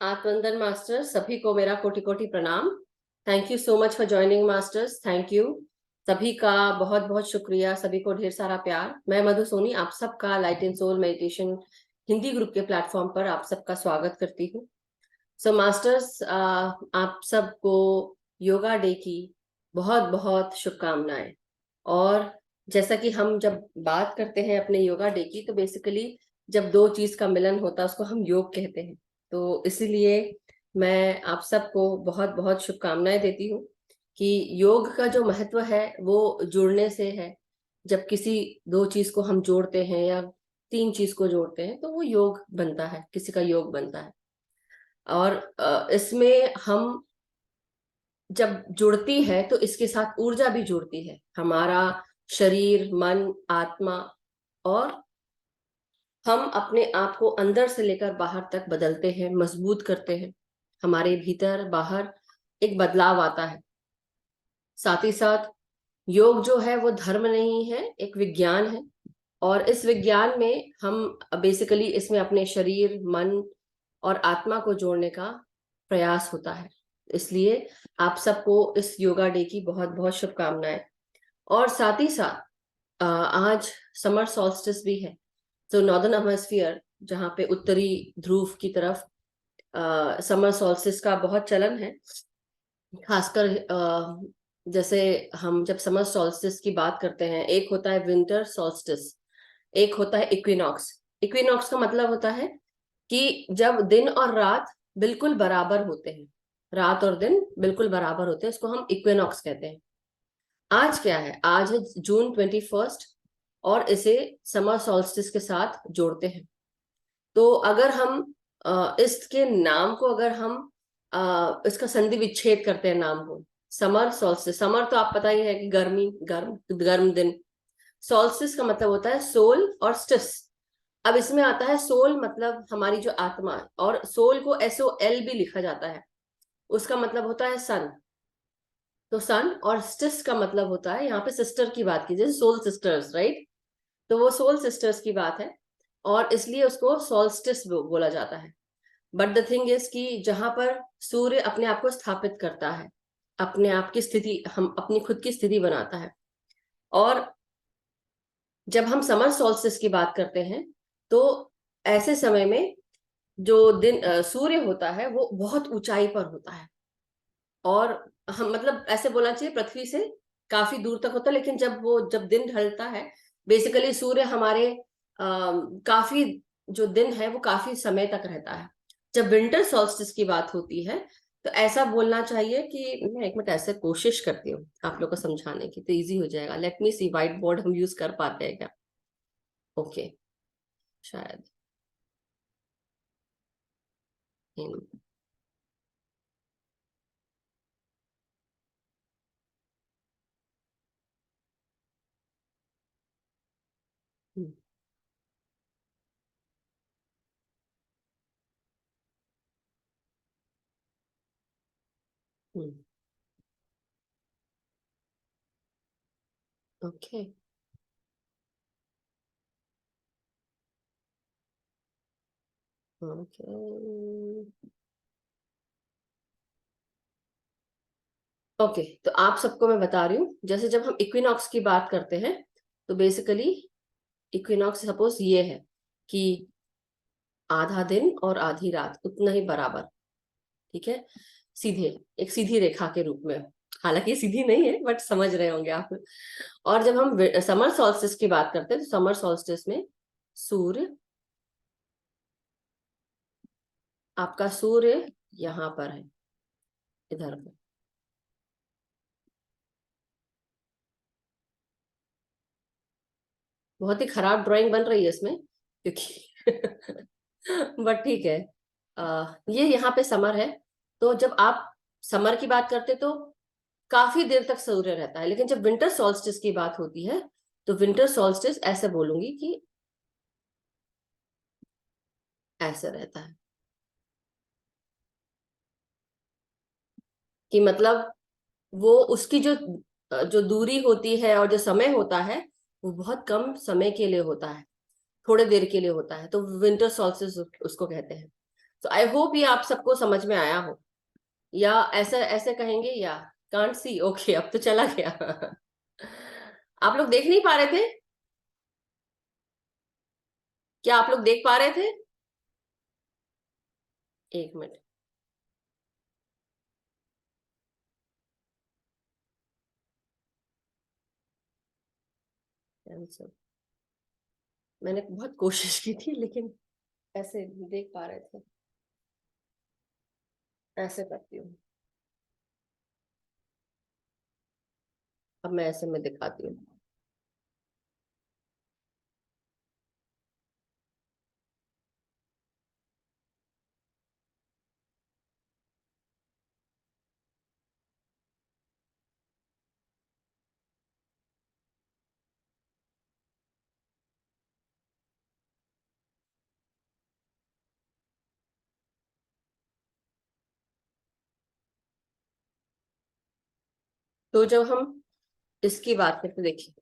आत्मवंदन masters, सभी को मेरा कोटि कोटि प्रणाम। Thank you so much for joining masters. Thank you सभी का, बहुत बहुत शुक्रिया, सभी को ढेर सारा प्यार। मैं मधु सोनी आप सबका light and soul meditation Hindi group के प्लेटफॉर्म पर आप सबका स्वागत करती हूँ। सो मास्टर्स, आप सबको योगा डे की बहुत बहुत शुभकामनाएं। और जैसा कि हम जब बात करते हैं अपने योगा डे की, तो बेसिकली जब दो चीज का मिलन होता है उसको हम योग कहते हैं। तो इसीलिए मैं आप सबको बहुत बहुत शुभकामनाएं देती हूँ कि योग का जो महत्व है वो जुड़ने से है। जब किसी दो चीज को हम जोड़ते हैं या तीन चीज को जोड़ते हैं तो वो योग बनता है, किसी का योग बनता है। और इसमें हम जब जुड़ती है तो इसके साथ ऊर्जा भी जुड़ती है, हमारा शरीर, मन, आत्मा। और हम अपने आप को अंदर से लेकर बाहर तक बदलते हैं, मजबूत करते हैं। हमारे भीतर बाहर एक बदलाव आता है। साथ ही साथ योग जो है वो धर्म नहीं है, एक विज्ञान है। और इस विज्ञान में हम बेसिकली इसमें अपने शरीर, मन और आत्मा को जोड़ने का प्रयास होता है। इसलिए आप सबको इस योगा डे की बहुत बहुत शुभकामनाएं। और साथ ही साथ आज समर सॉल्स्टिस भी है। तो नॉर्दर्न हेमिस्फीयर, जहाँ पे उत्तरी ध्रुव की तरफ समर सॉल्स्टिस का बहुत चलन है। खासकर जैसे हम जब समर सॉल्स्टिस की बात करते हैं, एक होता है विंटर सॉल्स्टिस, एक होता है इक्विनॉक्स। इक्विनॉक्स का मतलब होता है कि जब दिन और रात बिल्कुल बराबर होते हैं, रात और दिन बिल्कुल बराबर होते हैं, इसको हम इक्विनॉक्स कहते हैं। आज क्या है? आज है जून 21 और इसे समर सॉल्स्टिस के साथ जोड़ते हैं। तो अगर हम इसके नाम को, अगर हम इसका संधि विच्छेद करते हैं नाम को, समर सॉल्स्टिस। समर तो आप पता ही है कि गर्मी, गर्म गर्म दिन। सॉल्स्टिस का मतलब होता है सोल और स्टिस। अब इसमें आता है सोल, मतलब हमारी जो आत्मा है, और सोल को SOL भी लिखा जाता है। उसका मतलब होता है सन। तो सन और स्टिस का मतलब होता है, यहाँ पे सिस्टर की बात कीजिए, सोल सिस्टर्स, राइट? तो वो सोल सिस्टर्स की बात है और इसलिए उसको सोल्स्टिस बोला जाता है। बट द थिंग इज कि जहां पर सूर्य अपने आप को स्थापित करता है, अपने आप की स्थिति, हम अपनी खुद की स्थिति बनाता है। और जब हम समर सोल्स्टिस की बात करते हैं तो ऐसे समय में जो दिन सूर्य होता है वो बहुत ऊंचाई पर होता है। और हम, मतलब ऐसे बोलना चाहिए, पृथ्वी से काफी दूर तक होता है। लेकिन जब दिन ढलता है, बेसिकली सूर्य हमारे काफी, जो दिन है वो काफी समय तक रहता है। जब विंटर सॉल्स्टिस की बात होती है तो ऐसा बोलना चाहिए कि, मैं एक मिनट ऐसे कोशिश करती हूँ आप लोग को समझाने की तो इजी हो जाएगा। लेट मी सी, व्हाइट बोर्ड हम यूज कर पाते हैं क्या? ओके, शायद। हम्म, हम्म, हम्म, ओके, ओके। ओके, तो आप सबको मैं बता रही हूँ, जैसे जब हम इक्विनॉक्स की बात करते हैं तो बेसिकली इक्विनॉक्स सपोज ये है कि आधा दिन और आधी रात उतना ही बराबर, ठीक है, सीधे, एक सीधी रेखा के रूप में। हालांकि ये सीधी नहीं है बट समझ रहे होंगे आप। और जब हम समर सॉल्स्टिस की बात करते हैं तो समर सॉल्स्टिस में सूर्य, आपका सूर्य यहाँ पर है, इधर पे। बहुत ही खराब ड्राइंग बन रही है इसमें क्योंकि बट ठीक है। ये यहाँ पे समर है। तो जब आप समर की बात करते तो काफी देर तक सूर्य रहता है। लेकिन जब विंटर सॉल्स्टिस की बात होती है तो विंटर सॉल्स्टिस ऐसे बोलूंगी कि ऐसे रहता है। कि मतलब वो उसकी जो जो दूरी होती है और जो समय होता है वो बहुत कम समय के लिए होता है, थोड़े देर के लिए होता है। तो विंटर सॉल्स्टिस उसको कहते हैं। तो आई होप ये आप सबको समझ में आया हो, या ऐसे ऐसे कहेंगे, या कांट सी, ओके अब तो चला गया। आप लोग देख नहीं पा रहे थे? क्या आप लोग देख पा रहे थे? एक मिनट। कैंसिल। मैंने बहुत कोशिश की थी, लेकिन ऐसे देख पा रहे थे। ऐसे करती हूँ, अब मैं ऐसे में दिखाती हूँ। तो जब हम इसकी बात करते, देखिए,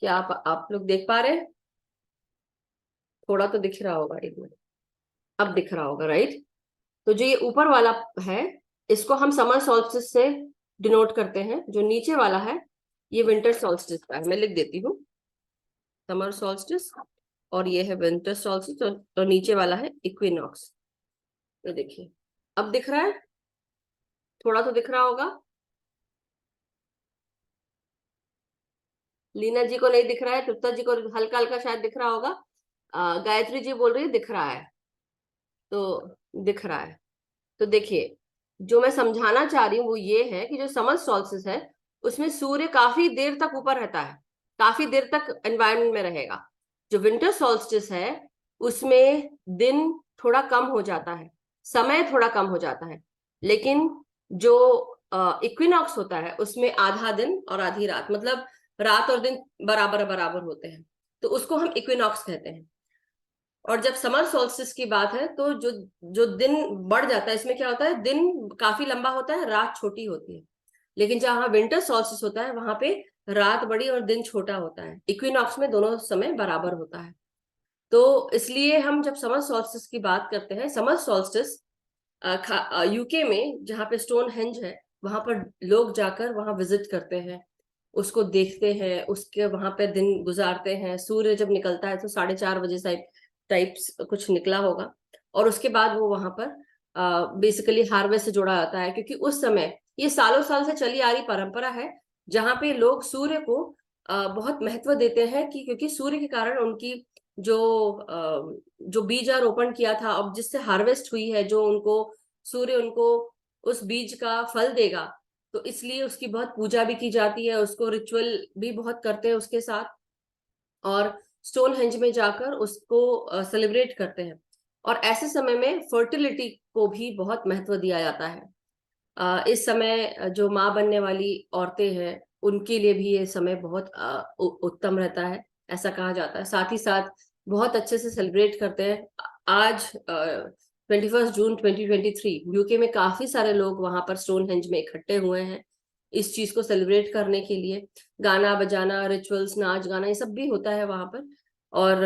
क्या आप लोग देख पा रहे हैं? थोड़ा तो दिख रहा होगा, एक मिनट। अब दिख रहा होगा, राइट? तो जो ये ऊपर वाला है, इसको हम समर सॉल्स्टिस से डिनोट करते हैं। जो नीचे वाला है, ये विंटर सॉल्स्टिस का है। मैं लिख देती हूँ, समर सॉल्स्टिस, और ये है विंटर सॉल्स्टिस, और नीचे वाला है इक्विनॉक्स। ये देखिए, अब दिख रहा है? थोड़ा तो दिख रहा होगा। लीना जी को नहीं दिख रहा है, तृप्ता जी को हल्का हल्का शायद दिख रहा होगा। गायत्री जी बोल रही है दिख रहा है, तो दिख रहा है। तो देखिए, जो मैं समझाना चाह रही हूँ वो ये है कि जो समर सॉल्स्टिस है, उसमें सूर्य काफी देर तक ऊपर रहता है, काफी देर तक एनवायरनमेंट में रहेगा। जो विंटर सॉल्स्टिस है, उसमें दिन थोड़ा कम हो जाता है, समय थोड़ा कम हो जाता है। लेकिन जो इक्विनॉक्स होता है, उसमें आधा दिन और आधी रात, मतलब रात और दिन बराबर बराबर होते हैं, तो उसको हम इक्विनॉक्स कहते हैं। और जब समर सोल्स्टिस की बात है, तो जो जो दिन बढ़ जाता है, इसमें क्या होता है, दिन काफी लंबा होता है, रात छोटी होती है। लेकिन जहां विंटर सोल्स्टिस होता है, वहां पे रात बड़ी और दिन छोटा होता है। इक्विनॉक्स में दोनों समय बराबर होता है। तो इसलिए हम जब समर सोल्स्टिस की बात करते हैं, समर सोल्स्टिस यूके में जहाँ पे स्टोन हेंज है, वहां पर लोग जाकर वहां विजिट करते हैं, उसको देखते हैं, उसके वहां पे दिन गुजारते हैं। सूर्य जब निकलता है तो 4:30 बजे टाइप्स कुछ निकला होगा, और उसके बाद वो वहां पर बेसिकली हार्वेस्ट से जुड़ा जाता है, क्योंकि उस समय ये सालों साल से चली आ रही परंपरा है, जहाँ पे लोग सूर्य को बहुत महत्व देते हैं, कि क्योंकि सूर्य के कारण उनकी जो जो बीजारोपण किया था, अब जिससे हार्वेस्ट हुई है, जो उनको सूर्य उनको उस बीज का फल देगा, तो इसलिए उसकी बहुत पूजा भी की जाती है, उसको रिचुअल भी बहुत करते हैं उसके साथ, और स्टोन हेंज में जाकर उसको सेलिब्रेट करते हैं। और ऐसे समय में फर्टिलिटी को भी बहुत महत्व दिया जाता है। इस समय जो माँ बनने वाली औरतें हैं, उनके लिए भी ये समय बहुत उत्तम रहता है, ऐसा कहा जाता है। साथ ही साथ बहुत अच्छे से सेलिब्रेट करते हैं। आज 21 जून 2023 यूके में काफी सारे लोग वहां पर स्टोन हेंज में इकट्ठे हुए हैं, इस चीज को सेलिब्रेट करने के लिए। गाना बजाना, रिचुअल्स, नाच गाना, ये सब भी होता है वहां पर। और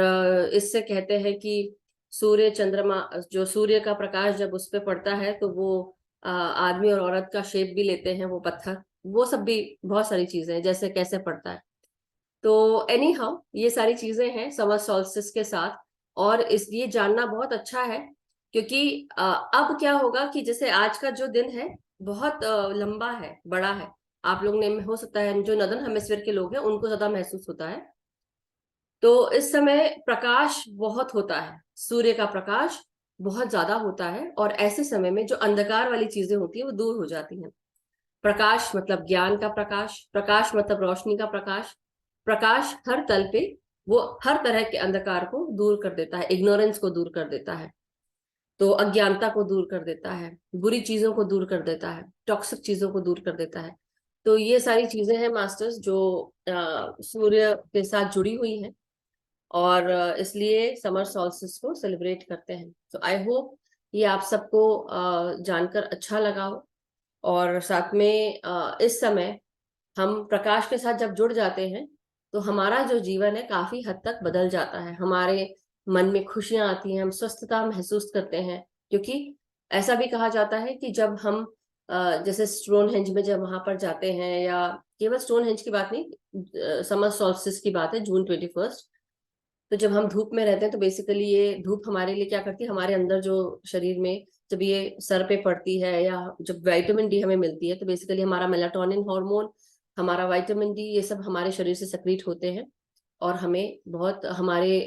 इससे कहते हैं कि सूर्य चंद्रमा, जो सूर्य का प्रकाश जब उस पर पड़ता है, तो वो आदमी और औरत का शेप भी लेते हैं वो पत्थर। वो सब भी बहुत सारी चीजें हैं, जैसे कैसे पड़ता है। तो एनी हाउ, ये सारी चीजें हैं समर सॉल्स्टिस के साथ। और इस ये जानना बहुत अच्छा है, क्योंकि अब क्या होगा कि जैसे आज का जो दिन है, बहुत लंबा है, बड़ा है। आप लोग ने, हो सकता है जो नॉर्दर्न हेमिस्फीयर के लोग हैं उनको ज्यादा महसूस होता है। तो इस समय प्रकाश बहुत होता है, सूर्य का प्रकाश बहुत ज्यादा होता है, और ऐसे समय में जो अंधकार वाली चीजें होती है वो दूर हो जाती हैं। प्रकाश मतलब ज्ञान का प्रकाश, प्रकाश मतलब रोशनी का प्रकाश। प्रकाश हर तल पे वो हर तरह के अंधकार को दूर कर देता है, इग्नोरेंस को दूर कर देता है, तो अज्ञानता को दूर कर देता है, बुरी चीजों को दूर कर देता है, टॉक्सिक चीजों को दूर कर देता है। तो ये सारी चीजें हैं मास्टर्स, जो सूर्य के साथ जुड़ी हुई हैं, और इसलिए समर सॉल्स्टिस को सेलिब्रेट करते हैं। तो आई होप ये आप सबको जानकर अच्छा लगा हो। और साथ में इस समय हम प्रकाश के साथ जब जुड़ जाते हैं, तो हमारा जो जीवन है काफी हद तक बदल जाता है, हमारे मन में खुशियां आती हैं, हम स्वस्थता महसूस करते हैं, क्योंकि ऐसा भी कहा जाता है कि जब हम जैसे स्टोनहेंज में जब वहां पर जाते हैं, या केवल स्टोनहेंज की बात नहीं, समर सॉल्स्टिस की बात है, June 21, तो जब हम धूप में रहते हैं तो बेसिकली ये धूप हमारे लिए क्या करती है, हमारे अंदर जो शरीर में जब ये सर पे पड़ती है, या जब विटामिन डी हमें मिलती है, तो बेसिकली हमारा मेलाटोनिन हार्मोन, हमारा विटामिन डी, ये सब हमारे शरीर से सक्रिएट होते हैं, और हमें बहुत हमारे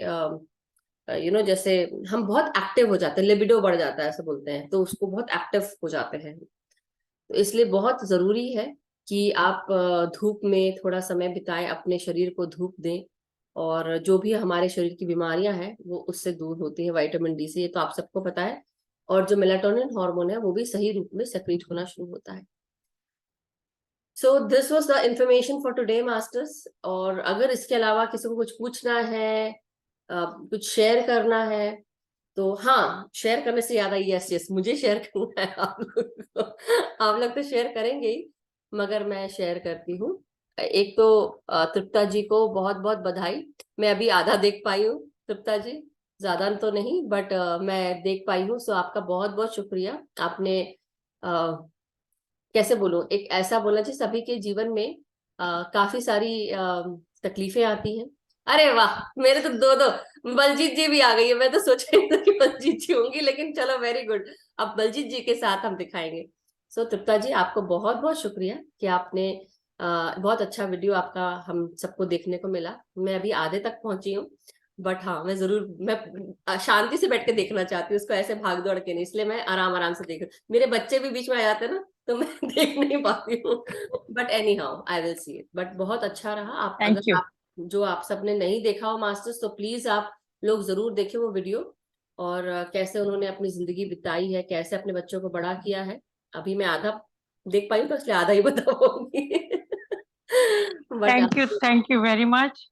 जैसे हम बहुत एक्टिव हो जाते हैं, लिबिडो बढ़ जाता है ऐसे बोलते हैं, तो उसको बहुत एक्टिव हो जाते हैं। तो इसलिए बहुत जरूरी है कि आप धूप में थोड़ा समय बिताएं, अपने शरीर को धूप दें, और जो भी हमारे शरीर की बीमारियां हैं वो उससे दूर होती है विटामिन डी से, ये तो आप सबको पता है। और जो मेलाटोनिन हार्मोन है वो भी सही रूप में सेक्रेट होना शुरू होता है। So this was the information for today masters. और अगर इसके अलावा किसी को कुछ पूछना है, कुछ शेयर करना है, तो हाँ, शेयर करने से याद आई, यस यस, मुझे शेयर करना है आप लोग को। आप लोग तो शेयर करेंगे ही, मगर मैं शेयर करती हूँ। एक तो तृप्ता जी को बहुत बहुत बधाई। मैं अभी आधा देख पाई हूँ तृप्ता जी, ज्यादा तो नहीं, बट मैं देख पाई हूँ। सो आपका बहुत बहुत शुक्रिया। आपने कैसे बोलूं, एक ऐसा बोलना चाहिए, सभी के जीवन में काफी सारी तकलीफें आती हैं। अरे वाह, मेरे तो दो दो बलजीत जी भी आ गई है। मैं तो सोच रही थी कि बलजीत जी होंगी, लेकिन चलो वेरी गुड, अब बलजीत जी के साथ हम दिखाएंगे। सो तृप्ता जी, आपको बहुत बहुत शुक्रिया कि आपने बहुत अच्छा वीडियो आपका हम सबको देखने को मिला। मैं अभी आधे तक पहुंची हूँ, बट हाँ, मैं जरूर, मैं शांति से बैठ के देखना चाहती हूँ उसको, ऐसे भाग दौड़ के नहीं, इसलिए मैं आराम आराम से देख रही हूँ। मेरे बच्चे भी बीच में आ जाते हैं ना, तो मैं देख नहीं पाती हूँ, but any how I will see it. But बहुत अच्छा रहा। आप, थैंक अगर यू। आप, जो आप सबने नहीं देखा हो मास्टर्स, तो प्लीज आप लोग जरूर देखें वो वीडियो, और कैसे उन्होंने अपनी जिंदगी बिताई है, कैसे अपने बच्चों को बड़ा किया है। अभी मैं आधा देख पाई हूँ, तो इसलिए आधा ही बता पाऊंगी। But thank you very much.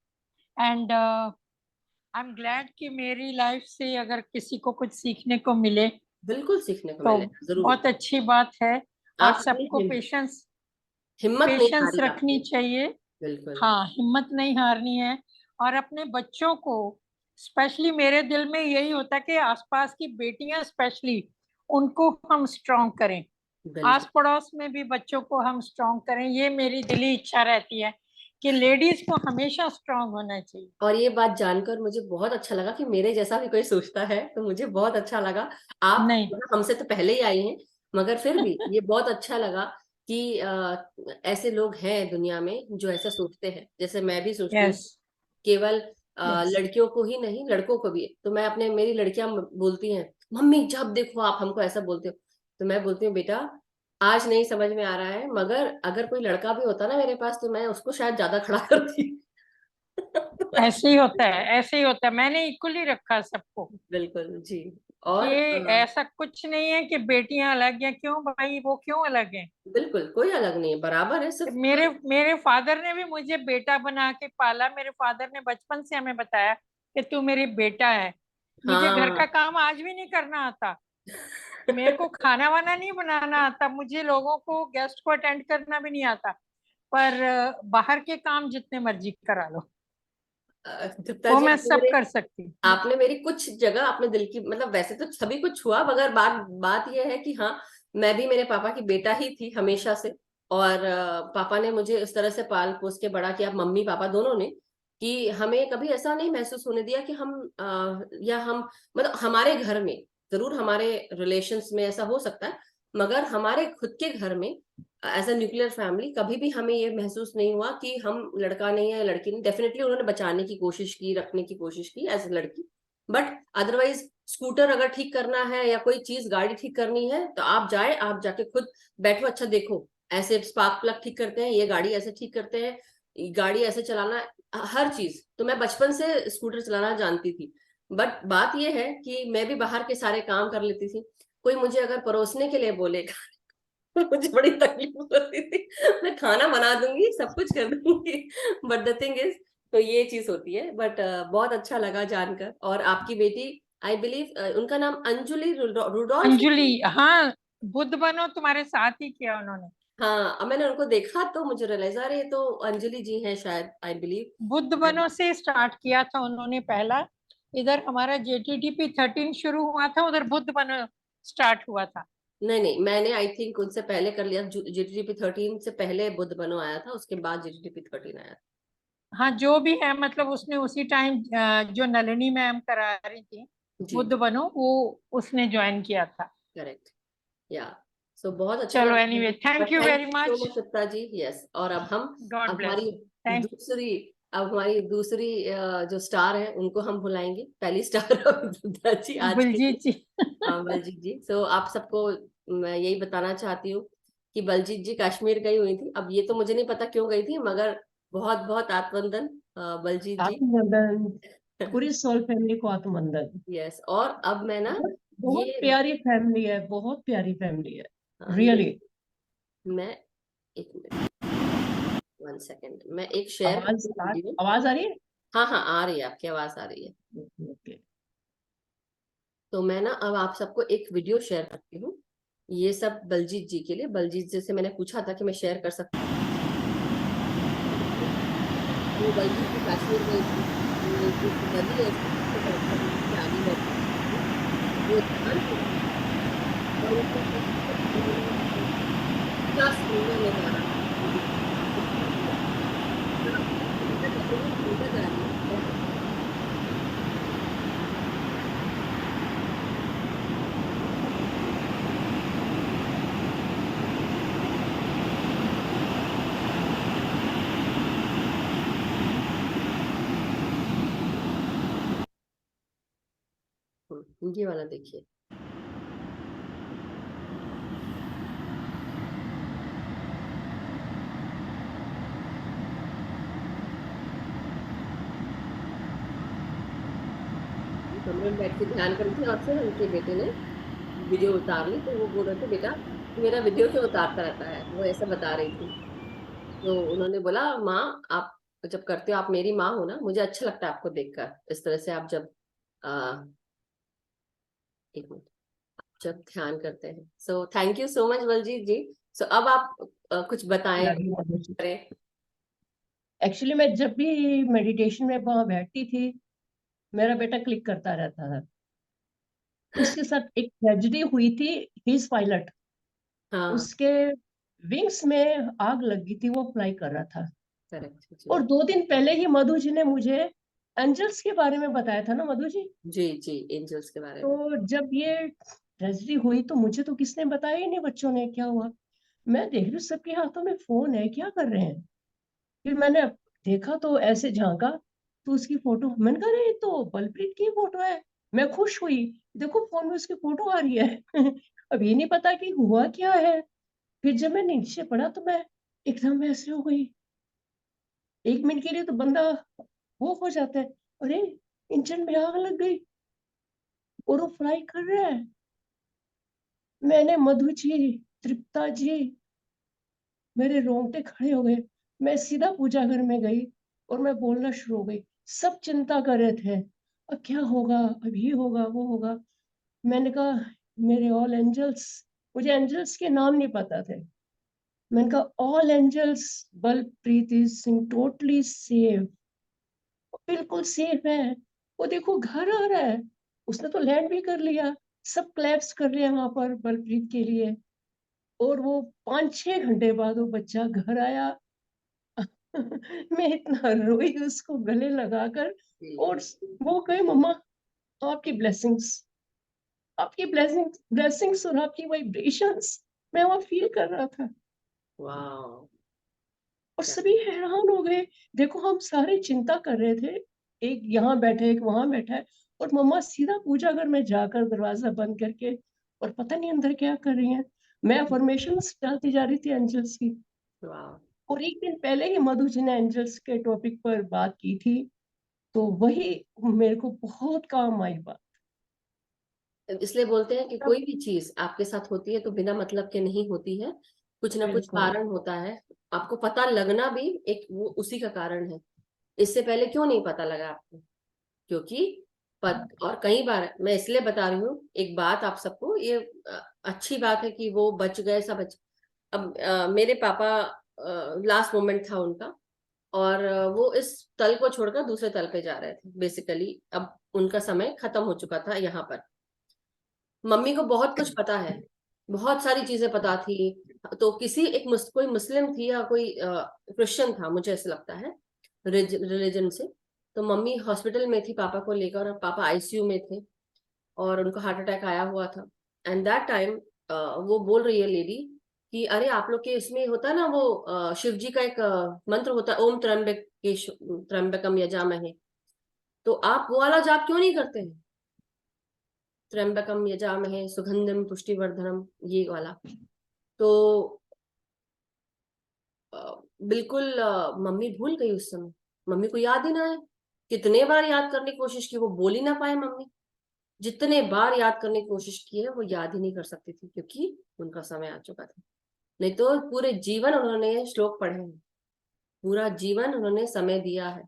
And I am glad कि मेरी लाइफ से अगर किसी को कुछ सीखने को मिले बिल्कुल सीखने को तो मिलेगा जरूर। बहुत अच्छी बात है। और आप अपनी सबको पेशेंस हिम्मत नहीं पेशेंस हारी रखनी आपने। चाहिए। बिल्कुल। हाँ, हिम्मत नहीं हारनी है। और अपने बच्चों को, स्पेशली मेरे दिल में यही होता है कि आसपास की बेटियां स्पेशली, उनको हम स्ट्रांग करें। बिल्कुल। आस पड़ोस में भी बच्चों को हम स्ट्रांग करें, ये मेरी दिली इच्छा रहती है कि लेडीज को हमेशा स्ट्रांग होना चाहिए। और ये बात जानकर मुझे बहुत अच्छा लगा कि मेरे जैसा भी कोई सोचता है, तो मुझे बहुत अच्छा लगा। आप नहीं। मतलब हमसे तो पहले ही आई हैं, मगर फिर भी ये बहुत अच्छा लगा कि ऐसे लोग हैं दुनिया में जो ऐसा सोचते हैं, जैसे मैं भी सोचती हूँ। यस। केवल यस। लड़कियों को ही नहीं, लड़कों को भी। तो मैं अपने, मेरी लड़कियां बोलती हैं, मम्मी जब देखो आप हमको ऐसा बोलते हो। तो मैं बोलती हूँ, बेटा आज नहीं समझ में आ रहा है, मगर अगर कोई लड़का भी होता ना मेरे पास, तो मैं उसको शायद ज्यादा खड़ा करती। ऐसे ही होता है, ऐसे ही होता है। मैंने इक्वली रखा सबको बिल्कुल जी। कि और ऐसा कुछ नहीं है कि बेटियां अलग हैं। क्यों भाई, वो क्यों अलग हैं? बिल्कुल कोई अलग नहीं है, बराबर है, सिर्फ मेरे मेरे फादर ने भी मुझे बेटा बना के पाला। मेरे फादर ने बचपन से हमें बताया कि तू मेरी बेटा है। मुझे घर का हाँ। काम आज भी नहीं करना आता। मेरे को खाना वाना नहीं बनाना आता। मुझे लोगों को, गेस्ट को अटेंड करना भी नहीं आता। पर बाहर के काम जितने मर्जी करा लो, दीप्ता वो जी, मैं सब कर सकती हूँ। आपने मेरी कुछ जगह अपने दिल की, मतलब वैसे तो सभी कुछ छुआ, मगर बात बात यह है कि हाँ, मैं भी मेरे पापा की बेटा ही थी हमेशा से। और पापा ने मुझे इस तरह से पाल पोस के बड़ा किया, मम्मी पापा दोनों ने, कि हमें कभी ऐसा नहीं महसूस होने दिया कि हम या हम, मतलब हमारे घर में, जरूर हमारे रिलेशंस में ऐसा हो सकता है, मगर हमारे खुद के घर में एज अ न्यूक्लियर फैमिली कभी भी हमें ये महसूस नहीं हुआ कि हम लड़का नहीं है या लड़की नहीं। डेफिनेटली उन्होंने बचाने की कोशिश की, रखने की कोशिश की एज अ लड़की, बट अदरवाइज स्कूटर अगर ठीक करना है या कोई चीज गाड़ी ठीक करनी है, तो आप जाए, आप जाके खुद बैठो, अच्छा देखो ऐसे स्पार्क प्लग ठीक करते हैं, ये गाड़ी ऐसे ठीक करते हैं, गाड़ी ऐसे चलाना, हर चीज। तो मैं बचपन से स्कूटर चलाना जानती थी। बट बात यह है कि मैं भी बाहर के सारे काम कर लेती थी। कोई मुझे अगर परोसने के लिए बोलेगा, मुझे बड़ी तकलीफ होती थी। मैं खाना बना दूंगी, सब कुछ कर दूंगी, बट द थिंग इज, तो ये चीज होती है। बट बहुत अच्छा लगा जानकर। और आपकी बेटी, आई बिलीव उनका नाम अंजुली रुडोल्फ। अंजलि, हाँ। बुद्ध बनो तुम्हारे साथ ही किया उन्होंने। हाँ, अब मैंने उनको देखा तो मुझे रियलाइज, आ रही है तो अंजलि जी हैं शायद, आई बिलीव। बुद्ध बनो से स्टार्ट किया था उन्होंने पहला। इधर हमारा JTTP 13 शुरू हुआ था, उधर बुद्ध बनो स्टार्ट हुआ था। नहीं, मैंने आई थिंक उनसे पहले कर लिया। जीटीडीपी 13 से पहले बुद्ध बनो आया था, उसके बाद जीटीडीपी 13 आया था। हाँ, जो भी है, मतलब उसने उसी टाइम जो नलिनी मैम करा रही थी जी बुद्ध बनो, वो उसने ज्वाइन किया था। करेक्ट। या सो बहुत अच्छा चलो, लगा। Anyway, thank you thank very you so much. Much सत्ता जी। यस, और अब हम गॉड अब ब्लेस। हमारी थैंक दूसरी अब हमारी दूसरी जो स्टार है उनको हम बुलाएंगे। पहली स्टार अब सत्ता जी आज के बलजीत जी। बलजीत जी। सो आप सबको मैं यही बताना चाहती हूँ कि बलजीत जी कश्मीर गई हुई थी। अब ये तो मुझे नहीं पता क्यों गई थी, मगर बहुत बहुत आत्मवंदन बलजीत जी। आत्मवंदन, पूरी सोल फैमिली को आत्मवंदन। यस, और अब मैं ना बहुत ये प्यारी फैमिली है, बहुत प्यारी फैमिली है, ये रियली। मैं एक मिनट, 1 सेकेंड, मैं एक शेयर करती हूँ वीडियो। आवाज आ रही है? हाँ हाँ, आ रही है, आपकी आवाज आ रही है। ओके। तो मैं ना अब आप सबको एक वीडियो शेयर करती हूँ। ये सब बलजीत जी के लिए। बलजीत जी से मैंने पूछा था कि मैं शेयर कर सकती हूँ। वो बलजीत जी कश्मीर गई थी, वो जो नदी है उसके आगे बैठी थी, वो ध्यान से और उसको क्या सुंदर नजारा। सुंदर जा रही है। ये वाला देखिए। कमरे में बैठ के ध्यान कर रही थी और फिर उनके बेटे ने वीडियो उतार ली। तो वो बोल रहे थे, बेटा मेरा वीडियो क्यों उतारता रहता है, वो ऐसा बता रही थी। तो उन्होंने बोला, माँ आप जब करते हो, आप मेरी माँ हो ना, मुझे अच्छा लगता है आपको देखकर इस तरह से। आप जब एक मिनट, जब ध्यान करते हैं। So thank you so much Baljeet ji. So अब आप कुछ बताएं करें। एक्चुअली मैं जब भी मेडिटेशन में वहां बैठती थी, मेरा बेटा क्लिक करता रहता था। उसके साथ एक ट्रेजेडी हुई थी। He is pilot. हाँ उसके विंग्स में आग लगी थी, वो फ्लाई कर रहा था। करेक्ट जी। और 2 दिन पहले ही मधु जी ने मुझे एंजल्स के बारे में बताया था ना, मधु जी? जी जी, एंजल्स के बारे में। तो जब ये ट्रेजेडी हुई तो मुझे तो किसने बताया ही नहीं, बच्चों ने, क्या हुआ। मैं देख रही हूँ सबके हाथों में फोन है, क्या कर रहे हैं। फिर मैंने देखा तो ऐसे झांका तो उसकी फोटो, मैंने कहा अरे ये तो बलप्रीत की फोटो है। मैं खुश हुई, देखो फोन में उसकी फोटो आ रही है। अब ये नहीं पता कि हुआ क्या है। फिर जब मैं नीचे पड़ा तो मैं एकदम ऐसे हो गई। 1 मिनट के लिए तो बंदा वो हो जाता है, अरे इंजन में आग लग गई और वो फ्लाई कर रहा है। मैंने मधु जी, तृप्ता जी, मेरे रोंगटे खड़े हो गए। मैं सीधा पूजा घर में गई और मैं बोलना शुरू हो गई। सब चिंता कर रहे थे, अब क्या होगा, अब ये होगा वो होगा। मैंने कहा मेरे ऑल एंजल्स, मुझे एंजल्स के नाम नहीं पता थे। मैंने कहा all angels, Balpreet Singh totally safe, बिल्कुल सेफ है। वो देखो घर आ रहा है, उसने तो लैंड भी कर लिया। सब क्लैप्स कर रहे हैं वहां पर बलप्रीत के लिए। और वो 5-6 घंटे बाद वो बच्चा घर आया। मैं इतना रोई उसको गले लगाकर। और वो कहे मम्मा आपकी ब्लेसिंग्स, आपकी ब्लेसिंग्स ब्लेसिंग्स और आपकी वाइब्रेशंस मैं वहां फील कर रहा था। वाह, और सभी हैरान हो गए। देखो हम सारे चिंता कर रहे थे, एक यहाँ बैठे एक वहां बैठा है, और मम्मा सीधा पूजा घर में जाकर दरवाजा बंद करके और पता नहीं अंदर क्या कर रही हैं। मैं अफर्मेशंस डालती जा रही थी एंजल्स की। वाह। और एक दिन पहले ही मधु जी ने एंजल्स के टॉपिक पर बात की थी, तो वही मेरे को बहुत काम आई बात। इसलिए बोलते हैं कि तब कोई भी चीज आपके साथ होती है तो बिना मतलब के नहीं होती है, कुछ ना कुछ बिल्कुल कारण होता है। आपको पता लगना भी एक वो उसी का कारण है। इससे पहले क्यों नहीं पता लगा आपको? क्योंकि और कई बार मैं इसलिए बता रही हूँ एक बात आप सबको, ये अच्छी बात है कि वो बच गए सब। अब मेरे पापा लास्ट मोमेंट था उनका, और वो इस तल को छोड़कर दूसरे तल पे जा रहे थे बेसिकली। अब उनका समय खत्म हो चुका था यहाँ पर। मम्मी को बहुत कुछ पता है, बहुत सारी चीजें पता थी। तो किसी एक कोई मुस्लिम थी या कोई क्रिश्चियन था, मुझे ऐसा लगता है, रिलीजन से। तो मम्मी हॉस्पिटल में थी पापा को लेकर, और पापा आईसीयू में थे, और उनको हार्ट अटैक आया हुआ था। एंड दैट टाइम वो बोल रही है लेडी कि अरे आप लोग के इसमें होता है ना वो शिव जी का एक मंत्र होता है, ओम त्र्यंबकम यजामहे, तो आप वो वाला जाप क्यों नहीं करते हैं, त्र्यंबकम यजामहे सुगंधिम पुष्टिवर्धनम, ये वाला। तो बिल्कुल मम्मी भूल गई उस समय, मम्मी को याद ही ना है। कितने बार याद करने की कोशिश की, वो बोल ही ना पाए मम्मी। जितने बार याद करने की कोशिश की है, वो याद ही नहीं कर सकती थी, क्योंकि उनका समय आ चुका था। नहीं तो पूरे जीवन उन्होंने श्लोक पढ़े हैं, पूरा जीवन उन्होंने समय दिया है,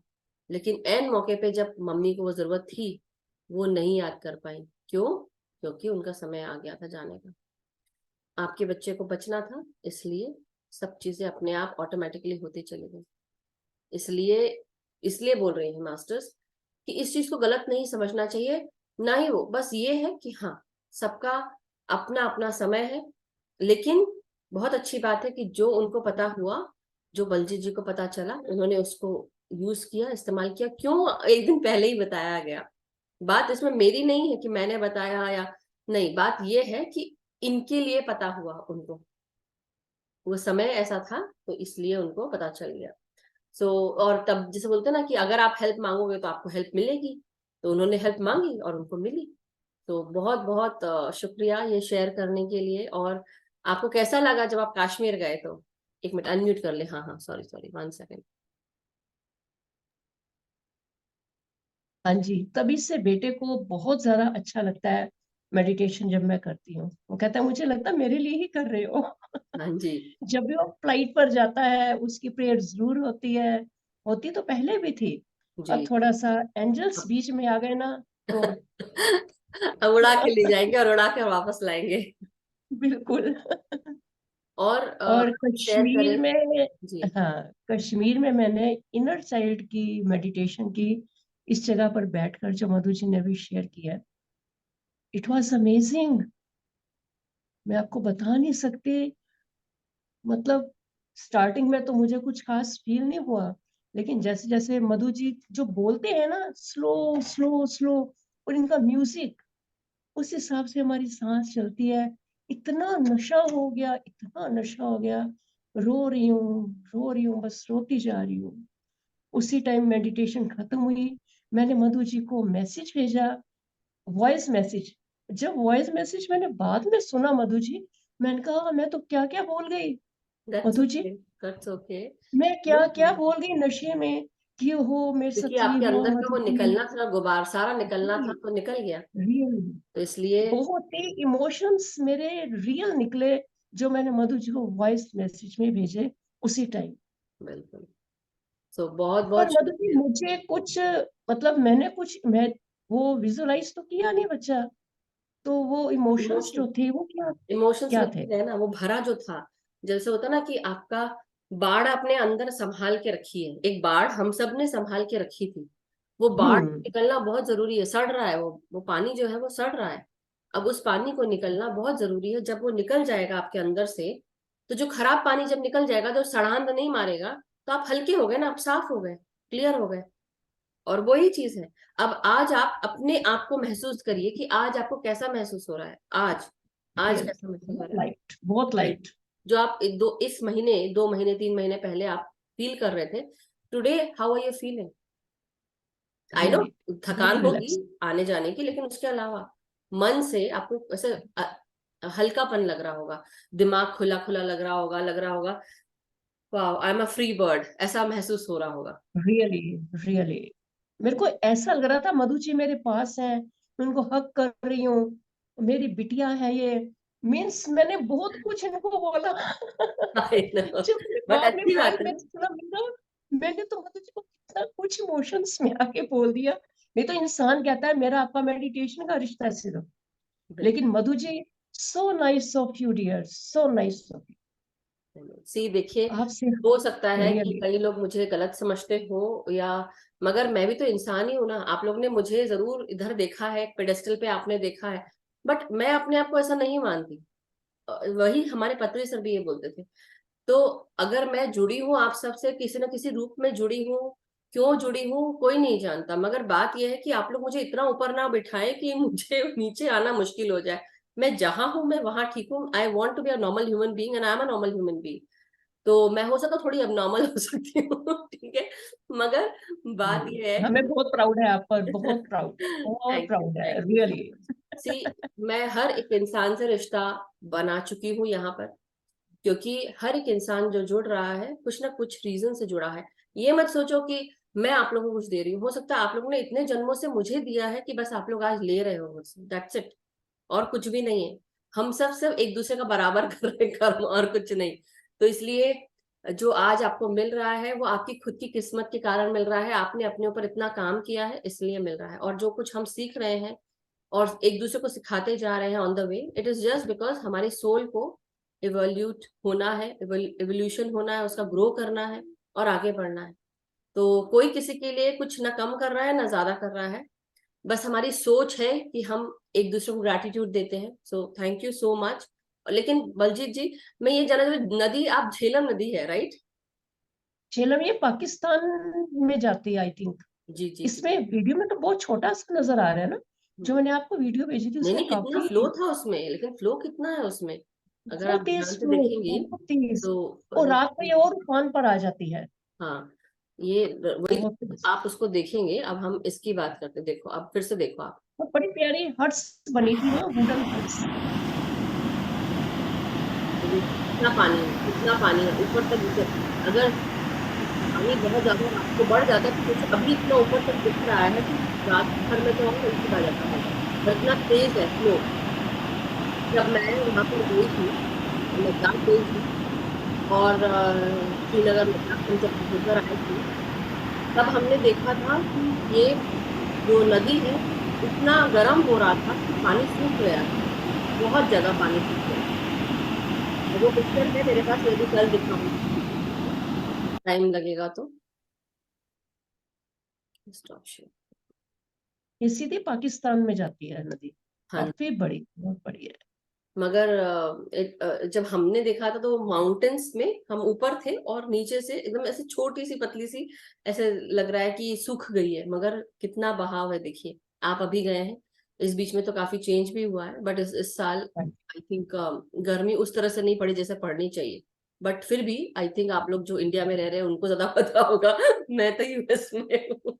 लेकिन एन मौके पे जब मम्मी को वो जरूरत थी, वो नहीं याद कर पाई। क्यों? क्योंकि उनका समय आ गया था जाने का। आपके बच्चे को बचना था, इसलिए सब चीजें अपने आप ऑटोमेटिकली होती चली गई। इसलिए इसलिए बोल रहे हैं मास्टर्स कि इस चीज को गलत नहीं समझना चाहिए, ना ही वो, बस ये है कि हाँ, सबका अपना अपना समय है। लेकिन बहुत अच्छी बात है कि जो उनको पता हुआ, जो बलजीत जी को पता चला, उन्होंने उसको यूज किया, इस्तेमाल किया। क्यों? एक दिन पहले ही बताया गया। बात इसमें मेरी नहीं है कि मैंने बताया या नहीं, बात ये है कि इनके लिए पता हुआ उनको, वो समय ऐसा था, तो इसलिए उनको पता चल गया। सो और तब जैसे बोलते हैं ना कि अगर आप हेल्प मांगोगे तो आपको हेल्प मिलेगी, तो उन्होंने हेल्प मांगी और उनको मिली। तो बहुत बहुत शुक्रिया ये शेयर करने के लिए। और आपको कैसा लगा जब आप कश्मीर गए? तो एक मिनट अनम्यूट कर ले। हाँ हाँ, सॉरी सॉरी, 1 सेकेंड। हाँ जी, तभी से बेटे को बहुत ज्यादा अच्छा लगता है मेडिटेशन जब मैं करती हूँ। वो कहता है मुझे लगता है मेरे लिए ही कर रहे हो। हाँ जी जब भी वो फ्लाइट पर जाता है उसकी प्रेयर जरूर होती है, होती तो पहले भी थी। जी। अब थोड़ा सा एंजल्स बीच में आ गए ना, तो अब उड़ा के ले जाएंगे और उड़ा के वापस लाएंगे। बिल्कुल। और और शेयर कश्मीर करें। में, जी हाँ, कश्मीर में मैंने इनर चाइल्ड की मेडिटेशन की, इस जगह पर बैठकर, जो मधु जी ने भी शेयर किया, इट वाज अमेजिंग। मैं आपको बता नहीं सकती, मतलब स्टार्टिंग में तो मुझे कुछ खास फील नहीं हुआ, लेकिन जैसे जैसे मधु जी जो बोलते हैं ना, स्लो स्लो स्लो, और इनका म्यूजिक, उस हिसाब से हमारी सांस चलती है। इतना नशा हो गया, इतना नशा हो गया, रो रही हूँ, बस रोती जा रही हूँ। उसी टाइम मेडिटेशन खत्म हुई, मैंने मधु जी को मैसेज भेजा, वॉइस मैसेज। जब वॉइस मैसेज मैंने बाद में सुना मधु जी, मैंने कहा मैं तो क्या क्या बोल गई that's Madhu ji, okay, that's okay. मैं क्या क्या बोल गई नशे में, कि हो मेरे क्योंकि साथ ये आपके हुआ अंदर का मधु वो जी। निकलना था, गुबार सारा निकलना था, तो निकल गया। रियल, तो इसलिए बहुत ही इमोशंस मेरे रियल निकले, जो मैंने मधु जी को वॉइस मैसेज में भेजे उसी टाइम। बिल्कुल। सो बहुत पर बहुत मधु जी शुक्रिया। मुझे कुछ, मतलब मैंने कुछ, मैं वो विजुलाइज तो किया नहीं बच्चा, तो वो इमोशंस इमोशन जो थे वो क्या इमोशंस क्या थे? वही है ना, वो भरा जो था। जैसे होता ना कि आपका बाढ़ अपने अंदर संभाल के रखी है, एक बाढ़ हम सब ने संभाल के रखी थी। वो बाढ़ हम्म। निकलना बहुत जरूरी है, सड़ रहा है वो पानी जो है वो सड़ रहा है। अब उस पानी को निकलना बहुत जरूरी है। जब वो निकल जाएगा आपके अंदर से, तो जो खराब पानी जब निकल जाएगा, जो सड़ांध नहीं मारेगा, तो आप हल्के हो गए ना, आप साफ हो गए, क्लियर हो गए। और वही चीज है। अब आज आप अपने आप को महसूस करिए कि आज आपको कैसा महसूस हो रहा है। आज आज रियल, कैसा महसूस हो बहुत रहा है? लाइट, बहुत Right. लाइट। जो आप इस महीने, 2 महीने 3 महीने पहले आप फील कर रहे थे, today how are you feeling? I know really, थकान बहुत होगी रिलैक्स। आने जाने की, लेकिन उसके अलावा मन से आपको ऐसे हल्कापन लग रहा होगा, दिमाग खुला खुला लग रहा होगा, वाह आई एम अ फ्री बर्ड, ऐसा महसूस हो रहा होगा। रियली, रियली, मेरे को ऐसा लग रहा था मधु जी मेरे पास हैं, मैं उनको हक कर रही हूँ, मेरी बिटिया है ये, मीन्स मैंने बहुत कुछ इनको बोला। आई नो, जब मैंने बट बाद में अच्छी वॉइस बात है। मैसेज सुना, मैंने तो मधु जी को कितना कुछ इमोशंस में आके बोल दिया। नहीं तो इंसान कहता है मेरा आपका मेडिटेशन का रिश्ता है सिर्फ, लेकिन Madhu ji, so nice of you dear, so nice of see देखिए, यू, आपसे हो सकता है कि रियली। कई लोग मुझे गलत समझते हो, या मगर मैं भी तो इंसान ही हूं ना। आप लोग ने मुझे जरूर इधर देखा है, पेडेस्टल पे आपने देखा है, बट मैं अपने आप को ऐसा नहीं मानती। वही हमारे पत्री सर भी ये बोलते थे। तो अगर मैं जुड़ी हूँ आप सबसे किसी न किसी रूप में जुड़ी हूँ, क्यों जुड़ी हूँ कोई नहीं जानता, मगर बात यह है कि आप लोग मुझे इतना ऊपर ना बिठाएं कि मुझे नीचे आना मुश्किल हो जाए। मैं जहां हूं मैं वहां ठीक हूँ। I want to be a normal human being and I am a normal human being. तो मैं हो सका थोड़ी अबनॉर्मल हो सकती हूँ ठीक है, मगर बात यह है हमें कि बहुत प्राउड है आप पर, बहुत थैंक यू, प्राउड है thank you so really. Much. See, मैं हर एक इंसान से रिश्ता बना चुकी हूँ यहाँ पर, क्योंकि हर एक इंसान जो जुड़ रहा है कुछ ना कुछ रीजन से जुड़ा है। ये मत सोचो कि मैं आप लोगों को कुछ दे रही हूँ, हो सकता है आप लोगों ने इतने जन्मों से मुझे दिया है कि बस आप लोग आज ले रहे हो मुझसे, दैट्स इट। और कुछ भी नहीं है। हम सब सब एक दूसरे का बराबर कर रहे हैं कर्म, और कुछ नहीं। तो इसलिए जो आज आपको मिल रहा है वो आपकी खुद की किस्मत के कारण मिल रहा है, आपने अपने ऊपर इतना काम किया है इसलिए मिल रहा है। और जो कुछ हम सीख रहे हैं और एक दूसरे को सिखाते जा रहे हैं on the way, it is just because हमारी सोल को इवोल्यूट होना है, इवोल्यूशन होना है, उसका ग्रो करना है और आगे बढ़ना है। तो कोई किसी के लिए कुछ ना कम कर रहा है ना ज्यादा कर रहा है, बस हमारी सोच है कि हम एक दूसरे को ग्रैटिट्यूड देते हैं। So thank you so much. लेकिन बलजीत जी, मैं ये जानना चाहती, नदी आप झेलम नदी है राइट? झेलम ये पाकिस्तान में जाती है आई थिंक। जी जी जी। इसमें वीडियो में तो बहुत छोटा सा नजर आ रहा है ना, जो मैंने आपको वीडियो भेजी थी नहीं उसमें नहीं, कितना काफी। फ्लो था उसमें, लेकिन फ्लो कितना है उसमें अगर वो आप तेज ध्यान से फ्लो, देखेंगी बहुत तेज। तो। और रात में ये और उफान पर आ जाती है। हाँ, ये वही, बहुत तेज। आप उसको देखेंगे। अब हम इसकी बात करते हैं, देखो अब फिर से देखो आप। और बड़ी प्यारी हट्स बनी थी वहाँ, वुडन हट्स। कितना पानी है, कितना पानी है ऊपर तक अगर पानी बहुत ज्यादा आपको बढ़ जाता है तो जैसे अभी इतना ऊपर तक दिख रहा है कि रात भर में तो हम ऊपर आ जाता होगा, और इतना तेज है फ्लो। जब मैं वहां पर गई थी, लद्दाख गई थी, और श्रीनगर लद्दाख हम जब होकर आए थे, तब हमने देखा था कि ये जो नदी है इतना गर्म हो रहा था कि पानी सूख गया था, बहुत ज्यादा पानी सूख गया था। और वो पिक्चर है मेरे पास, यदि कल दिखाऊंगी, टाइम लगेगा तो। Stop share. ये सीधे पाकिस्तान में जाती है नदी। हाँ, काफी बड़ी, बहुत बड़ी है। मगर जब हमने देखा था तो माउंटेन्स में हम ऊपर थे और नीचे से एकदम ऐसे छोटी सी पतली सी, ऐसे लग रहा है कि सूख गई है, मगर कितना बहाव है देखिए। आप अभी गए हैं, इस बीच में तो काफी चेंज भी हुआ है, बट इस साल आई थिंक गर्मी उस तरह से नहीं पड़ी जैसे पड़नी चाहिए। बट फिर भी आई थिंक आप लोग जो इंडिया में रह रहे हैं उनको ज्यादा पता होगा, मैं तो यूएस में हूँ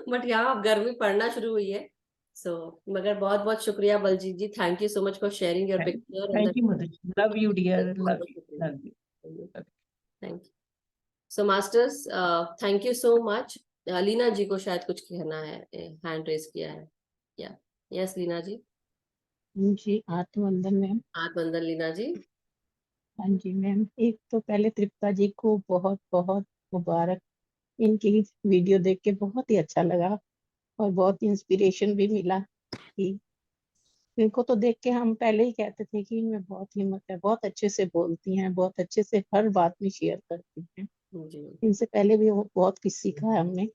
बट यहाँ अब गर्मी पड़ना शुरू हुई है। सो मगर बहुत बहुत शुक्रिया Baljeet ji, thank you so much for sharing your picture and thank you Madhu, love you dear, बहुत लव बहुत यू, शुक्रिया। Love you. Thank you. So masters, thank you so much. Leena ji को शायद कुछ कहना है, हैंड रेज किया है। या यस लीना जी। जी आत्मवंदन मैम। आत्मवंदन लीना जी। हाँ जी मैम, एक तो पहले तृप्ता जी को बहुत बहुत मुबारक। इनकी वीडियो देख के बहुत ही अच्छा लगा और बहुत इंस्पिरेशन भी मिला कि इनको तो देख के हम पहले ही कहते थे कि इनमें बहुत हिम्मत है, बहुत अच्छे से बोलती हैं, बहुत अच्छे से हर बात में शेयर करती हैं। जी इनसे पहले भी बहुत कुछ सीखा है हमने।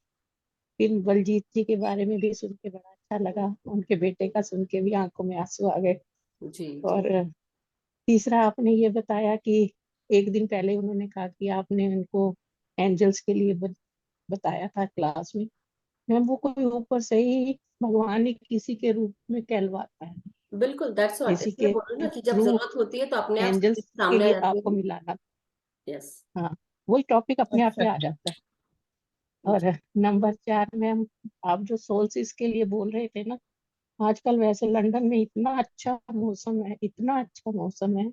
फिर बलजीत जी के बारे में भी सुन के बड़ा अच्छा लगा, उनके बेटे का सुन के भी आंखों में आंसू आ गए। जी जी। और तीसरा आपने ये बताया कि एक दिन पहले उन्होंने कहा कि आपने उनको एंजल्स के लिए बताया था क्लास में। मैम वो कोई ऊपर से ही भगवान ही किसी के रूप में कहलवाता है, बिल्कुल, दैट्स व्हाट, किसी इसलिए के बोल रही हूँ ना कि जब थ्रू जरूरत होती है तो अपने आप एंजल्स के सामने लिए आ जाते आपको हैं। मिलाना। यस। हाँ, वही टॉपिक अपने आप पे आ परफेक्ट। जाता है। और नंबर 4 मैम, आप जो सोल्सिस के लिए बोल रहे थे ना, आजकल वैसे लंदन में इतना अच्छा मौसम है, इतना अच्छा मौसम है,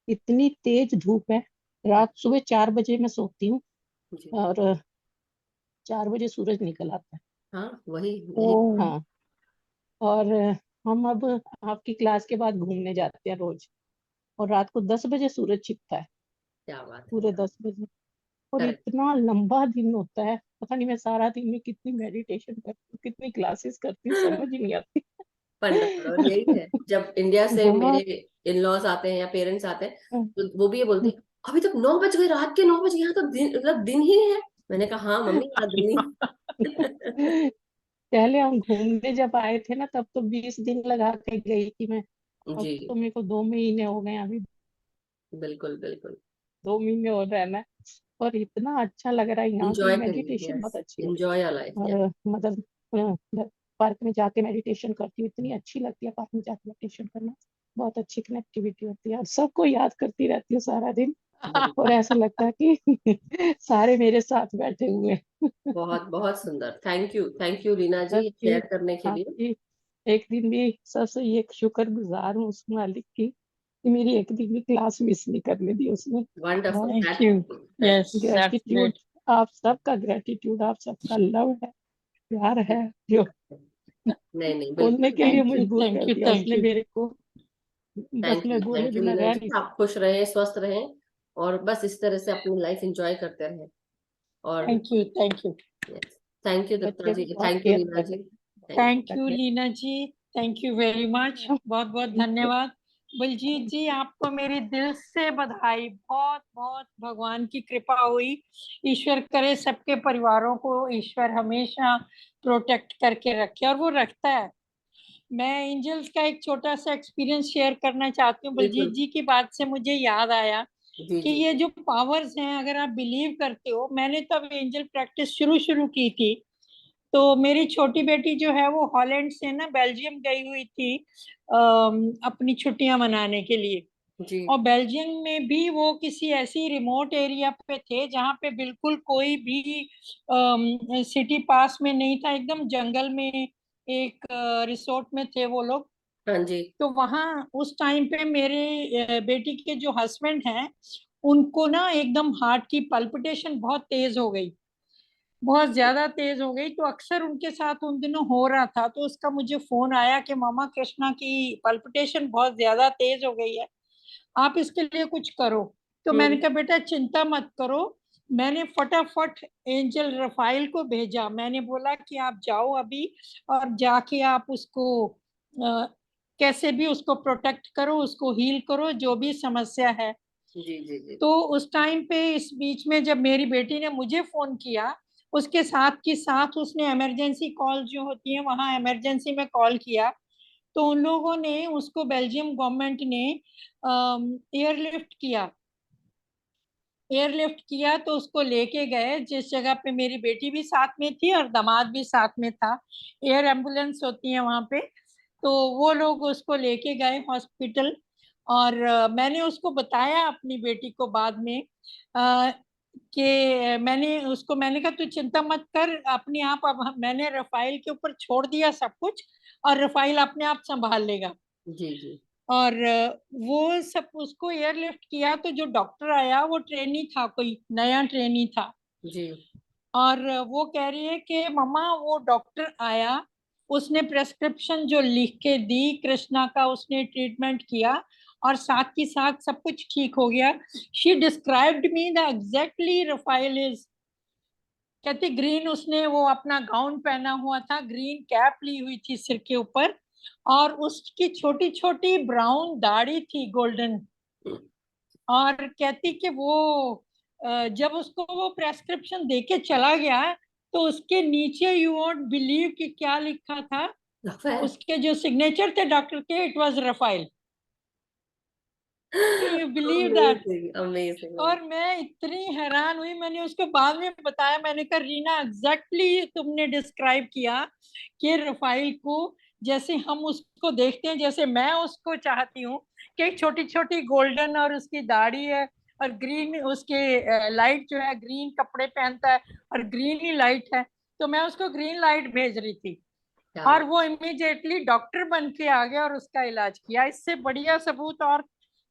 इतनी तेज धूप है। रात सुबह 4 बजे मैं सोती हूँ जी। और 4 बजे सूरज निकल आता है। हाँ वही यही। ओ, हाँ, और हम अब आपकी क्लास के बाद घूमने जाते हैं रोज, और रात को 10 बजे सूरज छिपता है, क्या बात है। पूरे 10 बजे। और करेक्ट। इतना लंबा दिन होता है, पता नहीं मैं सारा दिन में कितनी मेडिटेशन करती हूँ, कितनी क्लासेस करती हूँ, समझ ही नहीं आती। वंडरफुल। और यही है, जब इंडिया से मेरे बहुत। इन लॉज आते हैं या पेरेंट्स आते हैं तो वो भी ये बोलते हैं, अभी तक 9 बज गए, रात के 9 बजे, यहाँ तो दिन मतलब दिन ही है। मैंने कहा हाँ मम्मी, यहाँ दिन ही पहले हम घूमने जब आए थे ना, तब तो 20 दिन लगा के गई थी मैं। अब जी, तो मेरे को 2 महीने हो गए, अभी बिल्कुल बिल्कुल। 2 महीने हो रहा है ना। और इतना अच्छा लग रहा है, यहाँ की इंजॉय करिए, मेडिटेशन बहुत यस, अच्छी है। Enjoy your life, yes. और मतलब पार्क में जाके मेडिटेशन करती हूँ, इतनी अच्छी लगती है पार्क में जाके मेडिटेशन करना। बहुत अच्छी कनेक्टिविटी होती है, और सबको याद करती रहती हूँ सारा दिन। और ऐसा लगता है कि सारे मेरे साथ बैठे हुए हैं। बहुत बहुत सुंदर, थैंक यू रीना जी सबकी शेयर करने के लिए। आपकी एक दिन भी सबसे ये शुक्रगुजार हूँ उस मालिक की, कि मेरी एक दिन भी क्लास मिस नहीं करने दी उसने। वंडरफुल, बहुत thank you. That yes, that's gratitude, great. आप सबका ग्रेटिट्यूड, आप सबका लव है, प्यार है, जो नहीं नहीं, बोलने बिल्कुल। के लिए थैंक यू, मजबूर थैंक कर यू, दिया थैंक उसने यू। मेरे को। बस मैं बोले थैंक यू बिना रीना रह जी, नहीं आप खुश रहें, स्वस्थ रहें, और बस इस तरह से अपनी लाइफ एंजॉय करते रहें। और thank you, thank you. Thank you Datta Bachche ji, भी बहुत thank you care Reena Kar ji, रहे thank you. Thank you Leena ji, thank you very much, बहुत बहुत धन्यवाद। बलजीत जी, आपको मेरी दिल से बधाई, बहुत बहुत भगवान की कृपा हुई। ईश्वर करे सबके परिवारों को ईश्वर हमेशा प्रोटेक्ट करके रखे, और वो रखता है। मैं एंजल्स का एक छोटा सा एक्सपीरियंस शेयर करना चाहती हूँ। बलजीत बिल्कुल, जी की बात से मुझे याद आया जी कि जी ये जो पावर्स हैं, अगर आप बिलीव करते हो, मैंने तब एंजल प्रैक्टिस शुरू की थी। तो मेरी छोटी बेटी जो है वो हॉलैंड से ना बेल्जियम गई हुई थी अपनी छुट्टियां मनाने के लिए। जी। और बेल्जियम में भी वो किसी ऐसी रिमोट एरिया पे थे जहाँ पे बिल्कुल कोई भी सिटी पास में नहीं था, एकदम जंगल में एक रिसोर्ट में थे वो लोग। हाँ जी। तो वहाँ उस टाइम पे मेरे बेटी के जो हस्बैंड हैं, उनको ना एकदम हार्ट की पल्पिटेशन बहुत तेज हो गई, बहुत ज्यादा तेज हो गई। तो अक्सर उनके साथ उन दिनों हो रहा था, तो उसका मुझे फोन आया कि मामा कृष्णा की पल्पिटेशन बहुत ज्यादा तेज हो गई है, आप इसके लिए कुछ करो। तो मैंने हम्म। कहा बेटा चिंता मत करो। मैंने फटाफट एंजल रफाइल को भेजा, मैंने बोला कि आप जाओ अभी और जाके आप उसको कैसे भी उसको प्रोटेक्ट करो, उसको हील करो, जो भी समस्या है। जी जी जी। तो उस टाइम पे इस बीच में जब मेरी बेटी ने मुझे फोन किया, उसके साथ की साथ उसने इमरजेंसी कॉल जो होती है वहां इमरजेंसी में कॉल किया। तो उन लोगों ने उसको, बेल्जियम गवर्नमेंट ने एयरलिफ्ट किया। एयरलिफ्ट किया तो उसको लेके गए जिस जगह पे मेरी बेटी भी साथ में थी और दामाद भी साथ में था। एयर एम्बुलेंस होती है वहां पे। तो वो लोग उसको लेके गए हॉस्पिटल। और मैंने उसको बताया अपनी बेटी को बाद में कि मैंने कहा तू चिंता मत कर अपनी आप, अब मैंने रफाइल के ऊपर छोड़ दिया सब कुछ, और रफाइल अपने आप संभाल लेगा। जी जी और वो सब उसको एयरलिफ्ट किया। तो जो डॉक्टर आया वो ट्रेनी था, कोई नया ट्रेनी था। जी। और वो कह रही है कि मम्मा वो डॉक्टर आया, उसने प्रेस्क्रिप्शन जो लिख के दी कृष्णा का, उसने ट्रीटमेंट किया और साथ ही साथ सब कुछ ठीक हो गया। She described me the exactly Rafale is, कहती ग्रीन, उसने वो अपना गाउन पहना हुआ था, ग्रीन कैप ली हुई थी सिर के ऊपर, और उसकी छोटी छोटी ब्राउन दाढ़ी थी गोल्डन। और कहती कि वो जब उसको वो प्रेस्क्रिप्शन देके चला गया, तो उसके नीचे यू वोंट बिलीव कि क्या लिखा था, उसके जो सिग्नेचर थे डॉक्टर के, it was Rafale. Can you believe that? Amazing amazing. और मैं इतनी हैरान हुई, मैंने उसको बाद में बताया, मैंने कहा रीना एग्जैक्टली तुमने डिस्क्राइब किया कि रफाइल को जैसे हम उसको देखते हैं, जैसे मैं उसको चाहती हूँ कि छोटी छोटी गोल्डन और उसकी दाढ़ी है, और ग्रीन उसके लाइट जो है, ग्रीन कपड़े पहनता है और ग्रीन ही लाइट है। तो मैं उसको ग्रीन लाइट भेज रही थी क्या और बात। वो इमीडिएटली डॉक्टर बन के आ गया और उसका इलाज किया। इससे बढ़िया सबूत और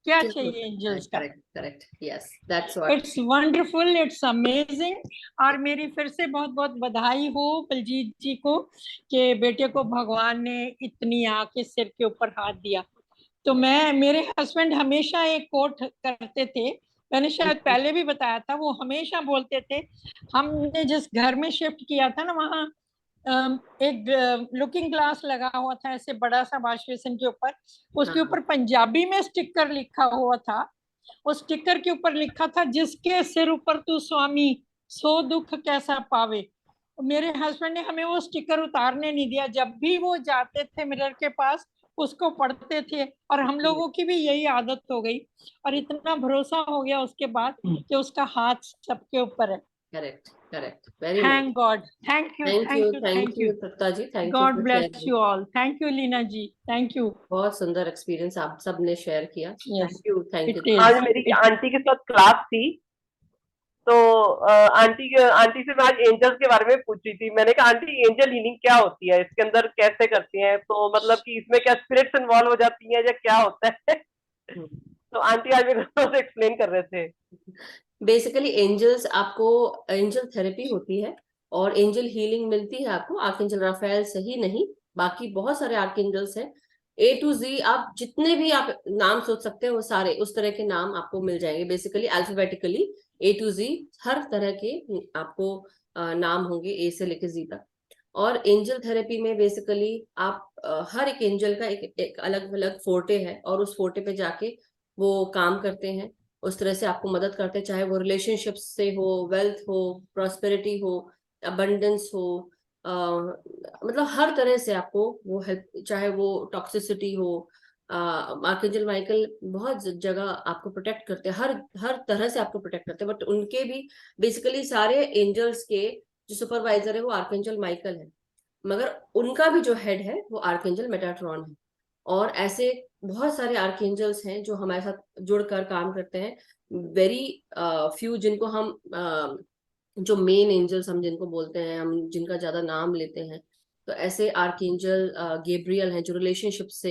क्या क्या हो चाहिए सकता है? एंजल्स का? Correct correct, yes, that's what. It's wonderful, it's amazing. और मेरी फिर से बहुत बहुत बधाई हो बलजीत जी को कि बेटे को भगवान ने इतनी आके सिर के ऊपर हाथ दिया। तो मैं, मेरे हस्बैंड हमेशा एक कोट करते थे, मैंने शायद पहले भी बताया था, वो हमेशा बोलते थे, हमने जिस घर में शिफ्ट किया था ना वहाँ एक लुकिंग ग्लास लगा हुआ था ऐसे बड़ा सा वॉश बेसिन के ऊपर, उसके ऊपर हाँ। पंजाबी में स्टिकर लिखा हुआ था। उस स्टिकर के ऊपर लिखा था, जिसके सिर ऊपर तू स्वामी सो दुख कैसा पावे। मेरे हस्बैंड ने हमें वो स्टिकर उतारने नहीं दिया, जब भी वो जाते थे मिरर के पास उसको पढ़ते थे, और हम लोगों की भी यही आदत हो गई, और इतना भरोसा हो गया उसके बाद कि उसका हाथ सबके ऊपर है। Correct, correct, very nice. Thank God, thank you, thank thank you, you, thank thank you you. Tripta ji, thank you God for bless sharing. You all. Thank you Leena ji, thank you. बहुत सुंदर एक्सपीरियंस आप सब ने शेयर किया। Yes, thank you. It is. आज मेरी aunty के साथ क्लास थी, तो आंटी से मैं आज एंजल्स के बारे में पूछ रही थी। मैंने कहा आंटी एंजल हीलिंग क्या होती है, इसके अंदर कैसे करती हैं, तो मतलब कि इसमें क्या स्पिरिट्स इन्वॉल्व हो जाती हैं या क्या होता है? तो आंटी आज मेरे को एक्सप्लेन कर रहे थे। बेसिकली एंजल्स, आपको एंजल थेरेपी होती है और एंजल हीलिंग मिलती है आपको आर्कएंजल राफेल से ही नहीं, बाकी बहुत सारे आर्कएंजल्स हैं। A to Z आप जितने भी आप नाम सोच सकते हैं वो सारे उस तरह के नाम आपको मिल जाएंगे। Basically alphabetically A to Z हर तरह के आपको नाम होंगे, A से लेकर Z तक। और एंजल थेरेपी में बेसिकली आप हर एक एंजल का एक अलग अलग फोर्टे है और उस फोर्टे पे जाके वो काम करते हैं, उस तरह से आपको मदद करते हैं, चाहे वो रिलेशनशिप से हो, वेल्थ हो, प्रॉस्पेरिटी हो, अबंडेंस हो, मतलब हर तरह से आपको वो हेल्प, चाहे वो टॉक्सिसिटी हो। आर्कएंजल माइकल बहुत जगह आपको प्रोटेक्ट करते हैं, हर हर तरह से आपको प्रोटेक्ट करते हैं। बट उनके भी बेसिकली सारे एंजल्स के जो सुपरवाइजर है वो आर्कएंजल माइकल है, मगर उनका भी जो हेड है वो आर्कएंजल मेटाट्रॉन है। और ऐसे बहुत सारे आर्कएंजल्स हैं जो हमारे साथ जुड़कर काम करते हैं। वेरी फ्यू जिनको हम जो मेन एंजल्स हम जिनको बोलते हैं, हम जिनका ज्यादा नाम लेते हैं, तो ऐसे आर्कएंजल गैब्रियल हैं जो रिलेशनशिप्स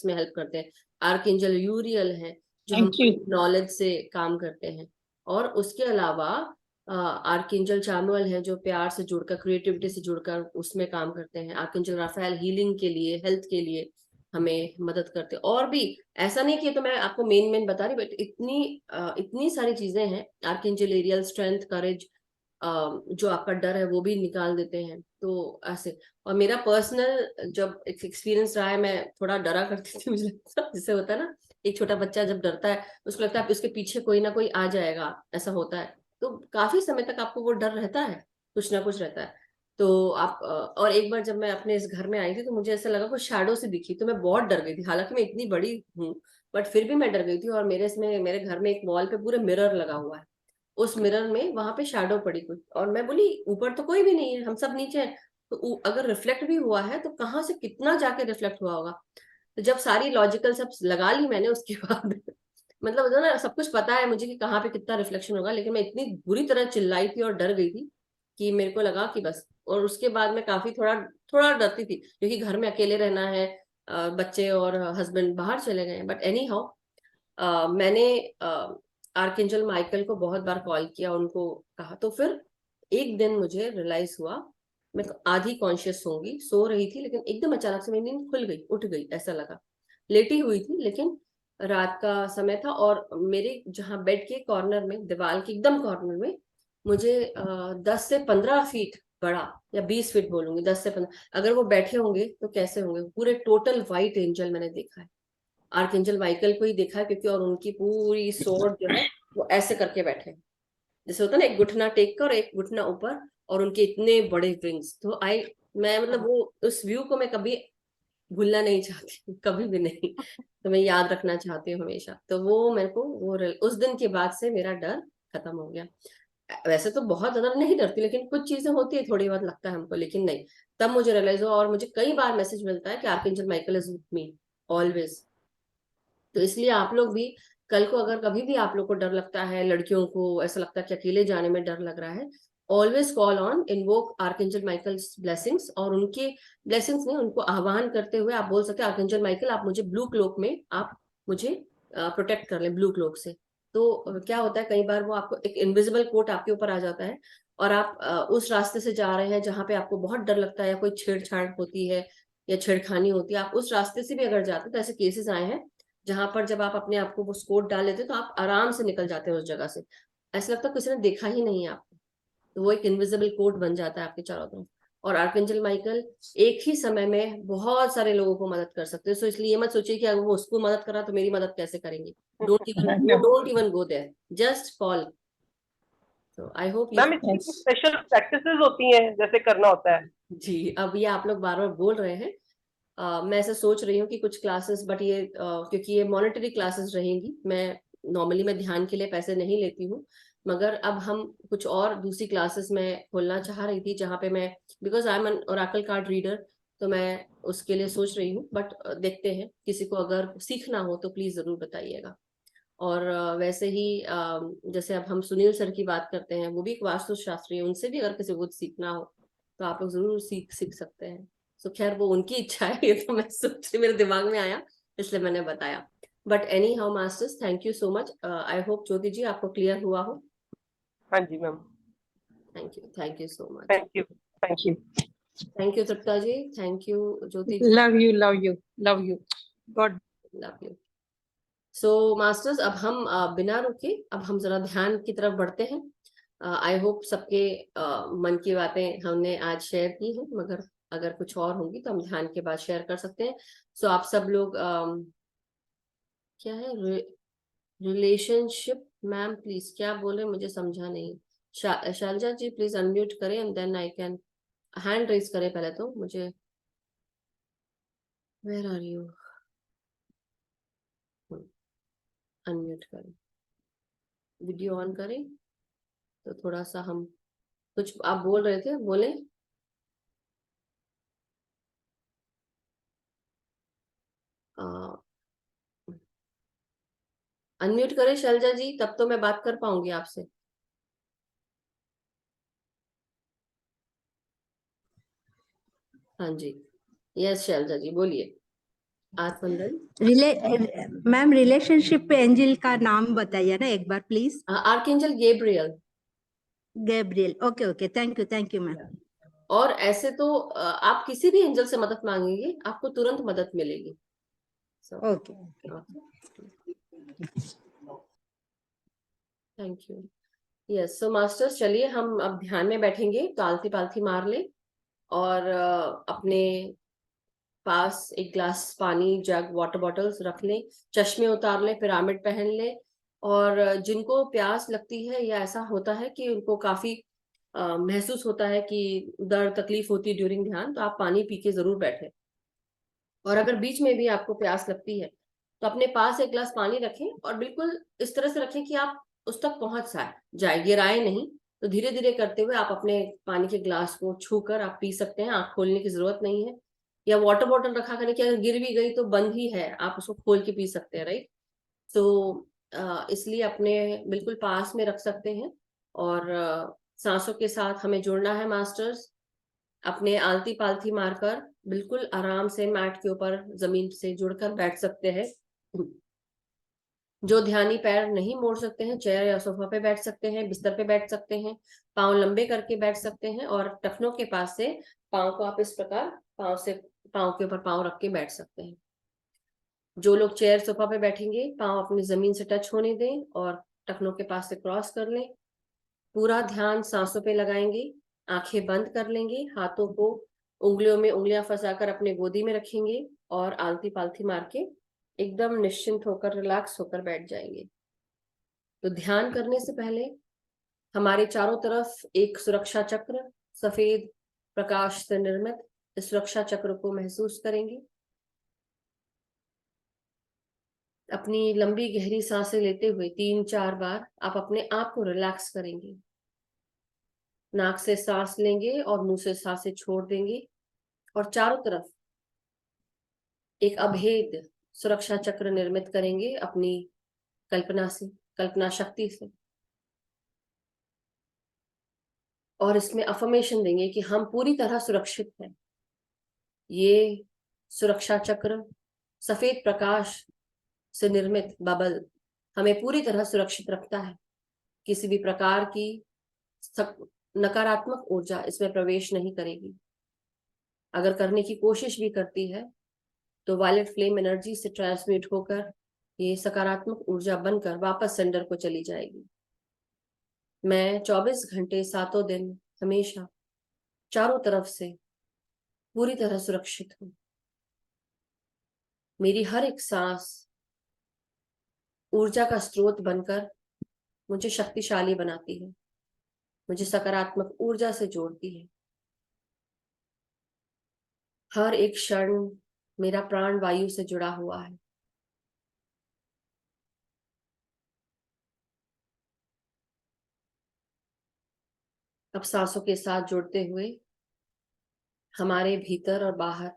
में हेल्प करते हैं। आर्कएंजल यूरियल है जो हम थैंक यू। नॉलेज से काम करते हैं। और उसके अलावा आर्कएंजल चामुअल है जो प्यार से जुड़कर, क्रिएटिविटी से जुड़कर उसमें काम करते हैं। आर्कएंजल राफेल हीलिंग के लिए, हेल्थ के लिए हमें मदद करते हैं। और भी ऐसा नहीं कि तो मैं आपको मेन बता रही, बट इतनी सारी चीजें हैं। आर्कएंजल एरियल स्ट्रेंथ, करेज, जो आपका डर है वो भी निकाल देते हैं। तो ऐसे, और मेरा पर्सनल जब एक्सपीरियंस रहा है, मैं थोड़ा डरा करती थी, मुझे लगता जैसे होता है ना, एक छोटा बच्चा जब डरता है उसको लगता है उसके पीछे कोई ना कोई आ जाएगा, ऐसा होता है। तो काफी समय तक आपको वो डर रहता है, कुछ ना कुछ रहता है। तो आप और एक बार जब मैं अपने इस घर में आई थी तो मुझे ऐसा लगा कुछ शैडो से दिखी, तो मैं बहुत डर गई थी। हालांकि मैं इतनी बड़ी हूँ बट फिर भी मैं डर गई थी। और मेरे घर में एक वॉल पे पूरे मिरर लगा हुआ है, उस मिरर में वहां पे शैडो पड़ी कुछ, और मैं बोली ऊपर तो कोई भी नहीं है, हम सब नीचे हैं, तो अगर रिफ्लेक्ट भी हुआ है तो कहाँ से कितना जाके रिफ्लेक्ट हुआ होगा। तो जब सारी लॉजिकल सब लगा ली मैंने उसके बाद मतलब होता ना, सब कुछ पता है मुझे कि कहाँ पे कितना रिफ्लेक्शन होगा, लेकिन मैं इतनी बुरी तरह चिल्लाई थी और डर गई थी कि मेरे को लगा कि बस। और उसके बाद मैं काफी थोड़ा थोड़ा डरती थी क्योंकि घर में अकेले रहना है, बच्चे और हस्बैंड बाहर चले गए। बट एनी हाउ मैंने आर्कएंजल माइकल को बहुत बार कॉल किया, उनको कहा, तो फिर एक दिन मुझे रियलाइज हुआ, मैं आधी कॉन्शियस होंगी, सो रही थी, लेकिन एकदम अचानक से मेरी नींद खुल गई, उठ गई, ऐसा लगा। लेटी हुई थी लेकिन रात का समय था, और मेरे जहाँ बेड के कॉर्नर में, दीवार के एकदम कॉर्नर में, मुझे 10 से 15 फीट बड़ा, या 20 फीट बोलूंगी, 10 से 15, अगर वो बैठे होंगे तो कैसे होंगे, पूरे टोटल व्हाइट एंजल मैंने देखा है। आर्कएंजल माइकल को ही देखा है, क्योंकि और उनकी पूरी सोर्ड जो है वो ऐसे करके बैठे हैं, जैसे होता है ना, एक घुटना टेक कर एक घुटना ऊपर, और उनके इतने बड़े विंग्स। तो मैं मतलब वो उस व्यू को मैं कभी भूलना नहीं चाहती, कभी भी नहीं, तो मैं याद रखना चाहती हूँ हमेशा। तो वो मेरे को उस दिन के बाद से मेरा डर खत्म हो गया। वैसे तो बहुत ज्यादा नहीं डरती, लेकिन कुछ चीजें होती है, थोड़ी बहुत लगता है हमको, लेकिन नहीं। तब मुझे रियलाइज हुआ, और मुझे कई बार मैसेज मिलता है कि archangel Michael is with me always. तो इसलिए आप लोग भी कल को अगर कभी भी आप लोग को डर लगता है, लड़कियों को ऐसा लगता है कि अकेले जाने में डर लग रहा है, always call on invoke archangel Michael's blessings. और उनके ब्लेसिंग्स ने उनको आह्वान करते हुए आप बोल सकते हैं, आर्कएंजल माइकल आप मुझे ब्लू क्लोक में आप मुझे प्रोटेक्ट कर लें, ब्लू क्लोक से। तो क्या होता है, कई बार वो आपको एक इनविजिबल कोट आपके ऊपर आ जाता है, और आप उस रास्ते से जा रहे हैं जहां पे आपको बहुत डर लगता है, या कोई छेड़छाड़ होती है या छेड़खानी होती है, आप उस रास्ते से भी अगर जाते हैं, तो ऐसे केसेस आए हैं जहां पर जब आप अपने आप को वो कोट डाल लेते हैं तो आप आराम से निकल जाते हैं उस जगह से, ऐसा लगता है किसी ने देखा ही नहीं है आपको। तो वो एक इनविजिबल कोट बन जाता है आपके चारों तरफ। और आर्कएंजल माइकल एक ही समय में बहुत सारे लोगों को मदद कर सकते हैं। सो इसलिए ये मत सोचिए कि अगर वो उसको मदद करा तो मेरी मदद कैसे करेंगे। Don't even go there, just call. तो आई होप मैम इसकी Yes. स्पेशल प्रैक्टिसेस होती हैं जैसे करना होता है? जी, अब ये आप लोग बार बार बोल रहे हैं, मैं ऐसे सोच रही हूँ कि कुछ क्लासेस, बट ये क्योंकि ये मॉनेटरी क्लासेस रहेंगी, मैं ध्यान के लिए पैसे नहीं लेती हूँ, मगर अब हम कुछ और दूसरी क्लासेस में खोलना चाह रही थी जहाँ पे मैं, because I am an oracle card reader, तो मैं उसके लिए सोच रही हूँ, बट देखते हैं, किसी को अगर सीखना हो तो प्लीज जरूर बताइएगा। और वैसे ही जैसे अब हम सुनील सर की बात करते हैं, वो भी एक वास्तुशास्त्री है, उनसे भी अगर किसी को सीखना हो तो आप लोग जरूर सीख सकते हैं। सो खैर वो उनकी इच्छा है, ये तो मैं सोच मेरे दिमाग में आया इसलिए मैंने बताया। But anyhow masters, thank you so much. I hope Jyoti ji आपको क्लियर हुआ हो। हाँ जी ma'am, thank you so much. Thank you, thank you. Thank you Tripta ji, thank you Jyoti ji, Love you, love you, love you. God. Love you. So masters, अब हम बिना रुके अब हम जरा ध्यान की तरफ बढ़ते हैं। आई होप सबके मन की बातें हमने आज शेयर की हैं, मगर अगर कुछ और होंगी तो हम ध्यान के बाद शेयर कर सकते हैं। सो आप सब लोग क्या है रिलेशनशिप, मैम प्लीज क्या बोले मुझे समझा नहीं। शालजा जी प्लीज अनम्यूट करें and then I can, hand raise करें पहले तो मुझे। Where are you? अनम्यूट करें, वीडियो ऑन करें, तो थोड़ा सा हम, कुछ आप बोल रहे थे, बोले। अनम्यूट करें शैलजा जी, तब तो मैं बात कर पाऊंगी आपसे। हाँ जी, यस शैलजा जी बोलिए। आत्मंदन। मैम रिलेशनशिप पे एंजल का नाम बताइए ना एक बार please. Archangel Gabriel. Gabriel, okay okay, thank you ma'am. और ऐसे तो आप किसी भी एंजल से मदद मांगेंगे आपको तुरंत मदद मिलेगी। Okay thank you. Yes, so masters चलिए हम अब ध्यान में बैठेंगे, तो आलती पालती मार ले और अपने पास एक ग्लास पानी, जग, वाटर बॉटल्स रख लें, चश्मे उतार लें, पिरामिड पहन लें। और जिनको प्यास लगती है या ऐसा होता है कि उनको काफी महसूस होता है कि दर्द तकलीफ होती है ड्यूरिंग ध्यान, तो आप पानी पी के जरूर बैठे। और अगर बीच में भी आपको प्यास लगती है तो अपने पास एक गिलास पानी रखें और बिल्कुल इस तरह से रखें कि आप उस तक पहुंच जाए, गिराए नहीं। तो धीरे धीरे करते हुए आप अपने पानी के ग्लास को छूकर आप पी सकते हैं, आंख खोलने की जरूरत नहीं है। या वाटर बॉटल रखा करें कि अगर गिर भी गई तो बंद ही है, आप उसको खोल के पी सकते हैं, राइट। तो इसलिए अपने बिल्कुल पास में रख सकते हैं। और सांसों के साथ हमें जुड़ना है मास्टर्स। अपने आलती पालती मारकर बिल्कुल आराम से मैट के ऊपर जमीन से जुड़कर बैठ सकते हैं। जो ध्यानी पैर नहीं मोड़ सकते हैं, चेयर या सोफा पे बैठ सकते हैं, बिस्तर पे बैठ सकते हैं, पांव लंबे करके बैठ सकते हैं और टखनों के पास से पांव को आप इस प्रकार पांव के ऊपर पांव रख के बैठ सकते हैं। जो लोग चेयर सोफा पे बैठेंगे, पांव अपनी जमीन से टच होने दें और टखनों के पास से क्रॉस कर लें। पूरा ध्यान सांसों पे लगाएंगे, आंखें बंद कर लेंगे, हाथों को उंगलियों में उंगलियां फंसाकर अपने गोदी में रखेंगे और आलती पालती मार के एकदम निश्चिंत होकर, रिलैक्स होकर बैठ जाएंगे। तो ध्यान करने से पहले हमारे चारों तरफ एक सुरक्षा चक्र, सफेद प्रकाश से निर्मित इस सुरक्षा चक्र को महसूस करेंगे। अपनी लंबी गहरी सांसें लेते हुए 3-4 बार आप अपने आप को रिलैक्स करेंगे। नाक से सांस लेंगे और मुंह से सांसें छोड़ देंगे और चारों तरफ एक अभेद सुरक्षा चक्र निर्मित करेंगे अपनी कल्पना शक्ति से। और इसमें अफर्मेशन देंगे कि हम पूरी तरह सुरक्षित हैं। ये सुरक्षा चक्र, सफेद प्रकाश से निर्मित बबल हमें पूरी तरह सुरक्षित रखता है। किसी भी प्रकार की नकारात्मक ऊर्जा इसमें प्रवेश नहीं करेगी। अगर करने की कोशिश भी करती है तो वायलेट फ्लेम एनर्जी से ट्रांसम्यूट होकर ये सकारात्मक ऊर्जा बनकर वापस सेंडर को चली जाएगी। मैं 24 घंटे 7 दिन हमेशा चारों तरफ से पूरी तरह सुरक्षित हूं। मेरी हर एक सांस ऊर्जा का स्रोत बनकर मुझे शक्तिशाली बनाती है। मुझे सकारात्मक ऊर्जा से जोड़ती है। हर एक क्षण मेरा प्राण वायु से जुड़ा हुआ है। अब सांसों के साथ जुड़ते हुए हमारे भीतर और बाहर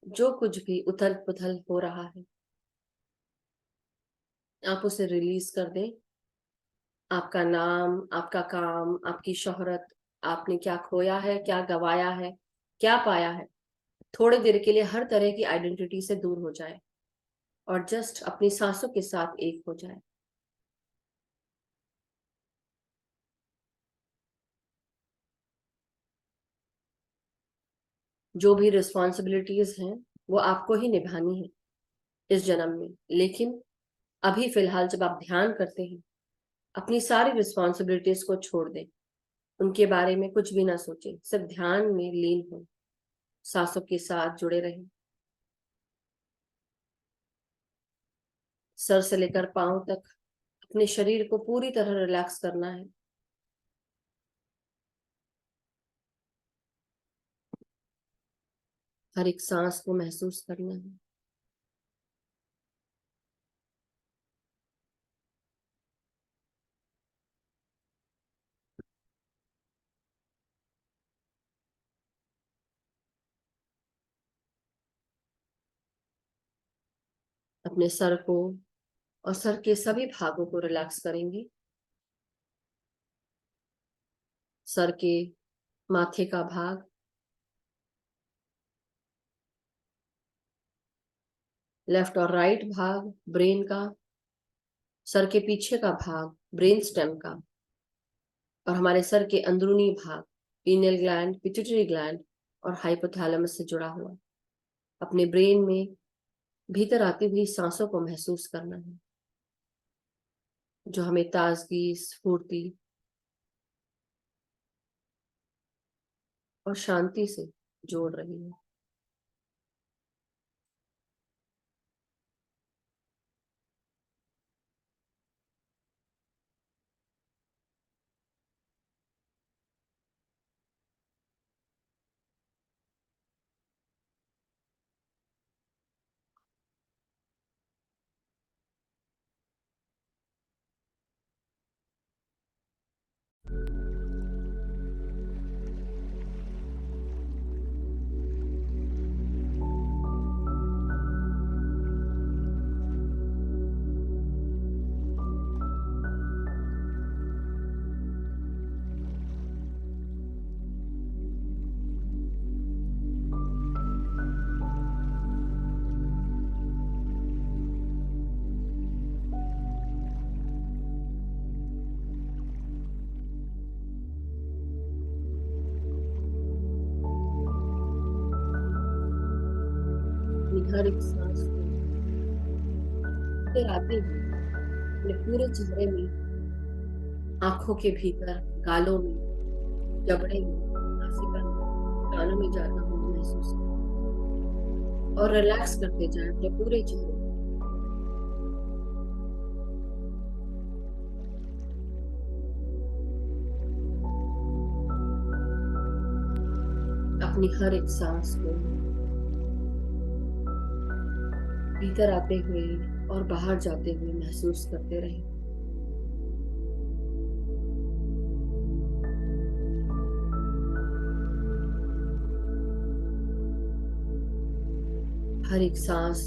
जो कुछ भी उथल पुथल हो रहा है, आप उसे रिलीज कर दें। आपका नाम, आपका काम, आपकी शोहरत, आपने क्या खोया है, क्या गवाया है, क्या पाया है, थोड़ी देर के लिए हर तरह की आइडेंटिटी से दूर हो जाए और जस्ट अपनी सांसों के साथ एक हो जाए। जो भी रिस्पॉन्सिबिलिटीज हैं वो आपको ही निभानी है इस जन्म में, लेकिन अभी फिलहाल जब आप ध्यान करते हैं, अपनी सारी रिस्पॉन्सिबिलिटीज को छोड़ दें, उनके बारे में कुछ भी ना सोचें, सिर्फ ध्यान में लीन हो, सांसों के साथ जुड़े रहें। सर से लेकर पांव तक अपने शरीर को पूरी तरह रिलैक्स करना है। हर एक सांस को महसूस करना है। अपने सर को और सर के सभी भागों को रिलैक्स करेंगे। सर के माथे का भाग, लेफ्ट और राइट भाग ब्रेन का, सर के पीछे का भाग ब्रेन स्टेम का, और हमारे सर के अंदरूनी भाग पीनियल ग्लैंड, पिट्यूटरी ग्लैंड और हाइपोथैलेमस से जुड़ा हुआ। अपने ब्रेन में भीतर आती हुई सांसों को महसूस करना है, जो हमें ताजगी, स्फूर्ति और शांति से जोड़ रही है। हर एक सांस को फिर आते हुए अपने पूरे चेहरे में, आंखों के भीतर, गालों में, जबड़े में, नासिका में, कानों में जाता हुआ महसूस करें और रिलैक्स करते जाए अपने पूरे चेहरे। अपनी हर एक सांस को भीतर आते हुए और बाहर जाते हुए महसूस करते रहें। हर एक सांस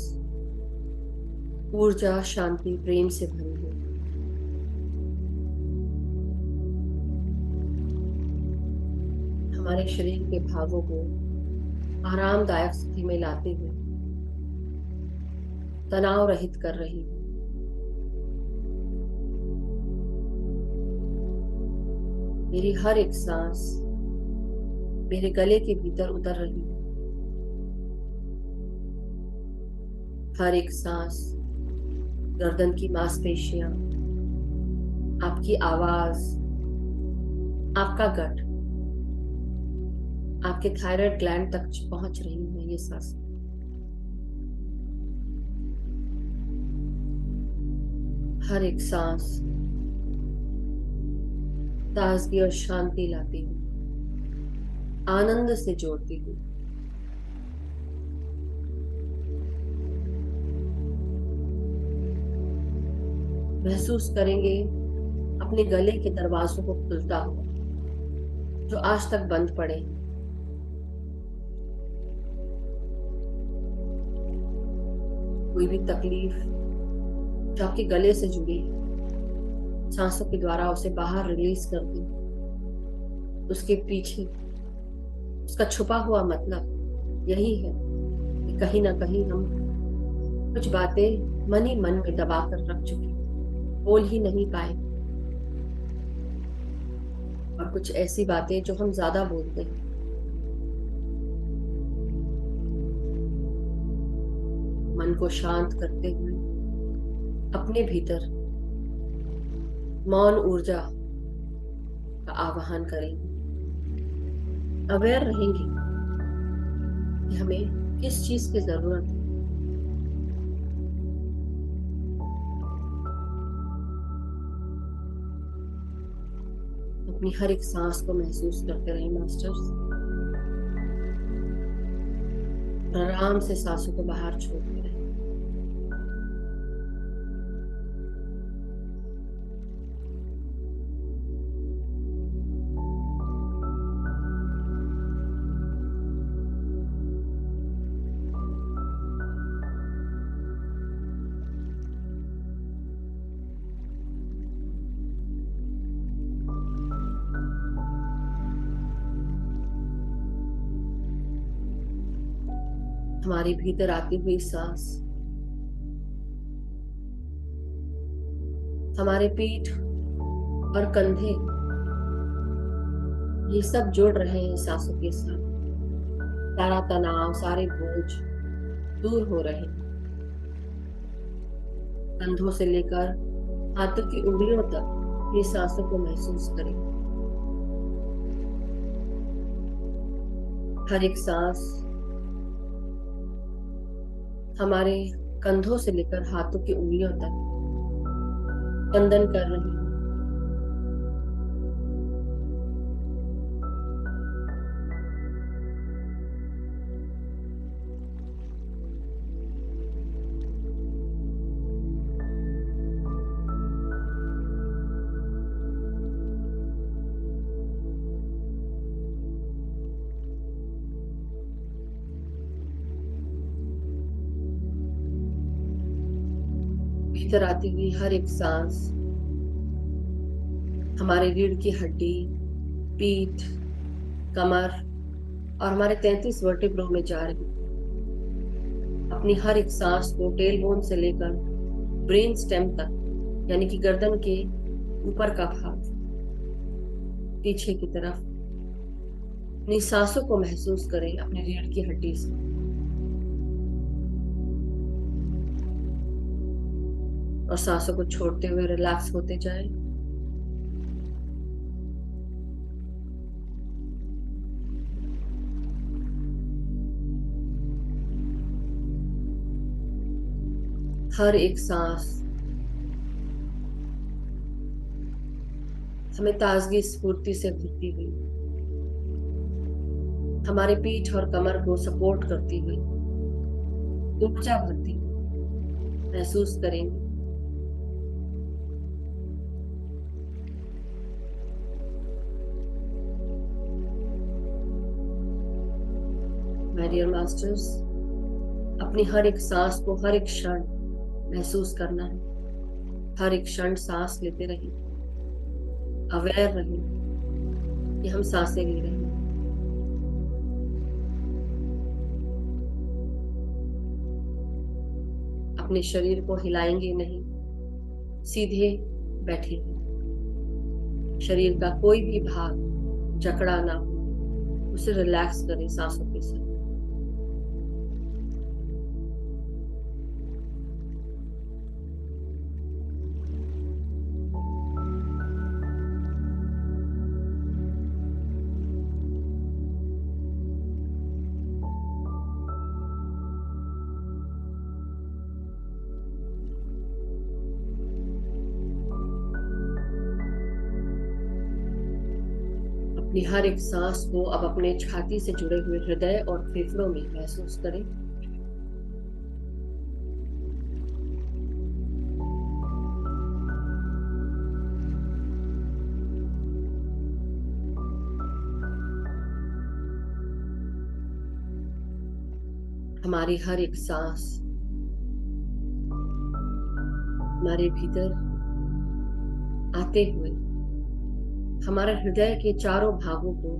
ऊर्जा, शांति, प्रेम से भरी हो। हमारे शरीर के भागों को आरामदायक स्थिति में लाते हुए तनाव रहित कर रही है। मेरी हर एक सांस मेरे गले के भीतर उतर रही है। हर एक सांस गर्दन की मांसपेशियां, आपकी आवाज, आपका गट, आपके थायराइड ग्लैंड तक पहुंच रही है। ये सांस हर एक सांस ताजगी और शांति लाती हूँ, आनंद से जोड़ती हूँ। महसूस करेंगे अपने गले के दरवाजों को खुलता हुआ जो आज तक बंद पड़े हैं। कोई भी तकलीफ जो आपके गले से जुड़ी है, सांसों के द्वारा उसे बाहर रिलीज कर दी। उसके पीछे उसका छुपा हुआ मतलब यही है कि कहीं ना कहीं हम कुछ बातें मन ही मन में दबा कर रख चुके, बोल ही नहीं पाए, और कुछ ऐसी बातें जो हम ज्यादा बोलते हैं। मन को शांत करते हुए अपने भीतर मौन ऊर्जा का आवाहन करेंगे। अवेयर रहेंगे कि हमें किस चीज की जरूरत है। अपनी हर एक सांस को महसूस करते रहें मास्टर्स, आराम से सांसों को बाहर छोड़ते रहें। हमारी भीतर आती हुई सांस हमारे पीठ और कंधे, ये सब जुड़ रहे हैं सांसों के साथ। सारा तनाव, सारे बोझ दूर हो रहे हैं। कंधों से लेकर हाथों की उंगलियों तक ये सांसों को महसूस करें। हर एक सांस हमारे कंधों से लेकर हाथों की उंगलियों तक स्पंदन कर रही है। भीतर आती हुई हर एक सांस हमारे रीढ़ की हड्डी, पीठ, कमर और हमारे 33 वर्टेब्रो में जा रही है। अपनी हर एक सांस को टेल बोन से लेकर ब्रेन स्टेम तक, यानी कि गर्दन के ऊपर का भाग, पीछे की तरफ, अपनी सांसों को महसूस करें अपनी रीढ़ की हड्डी से। और सांसों को छोड़ते हुए रिलैक्स होते जाए। हर एक सांस हमें ताजगी स्फूर्ति से भरती हुई, हमारे पीठ और कमर को सपोर्ट करती हुई, ऊर्जा भरती हुई महसूस करेंगे। माय डियर मास्टर्स, अपनी हर एक सांस को हर एक क्षण महसूस करना है। हर एक क्षण सांस लेते रहिए, अवेयर रहिए कि हम सांसें ले रहे हैं। अपने शरीर को हिलाएंगे नहीं, सीधे बैठिए। शरीर का कोई भी भाग जकड़ा ना हो, उसे रिलैक्स करें सांसों के साथ। अपनी हर एक सांस को अब अपने छाती से जुड़े हुए हृदय और फेफड़ों में महसूस करें। हमारी हर एक सांस हमारे भीतर आते हुए हमारे हृदय के चारों भागों को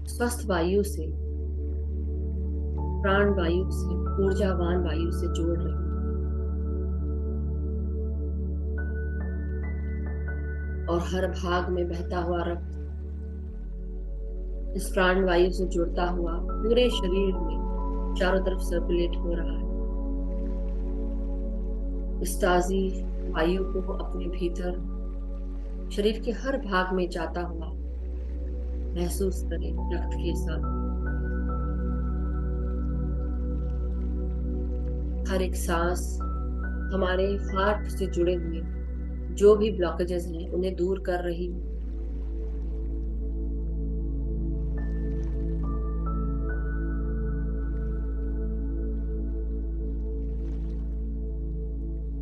स्वस्थ वायु से, प्राण वायु से, ऊर्जावान वायु से जोड़ रही है और हर भाग में बहता हुआ रक्त इस प्राण वायु से जुड़ता हुआ पूरे शरीर में चारों तरफ सर्कुलेट हो रहा है। इस ताजी वायु को अपने भीतर शरीर के हर भाग में जाता हुआ महसूस करें रक्त के साथ। हर एक सांस हमारे हार्ट से जुड़े हुए जो भी ब्लॉकेजेस हैं उन्हें दूर कर रही है।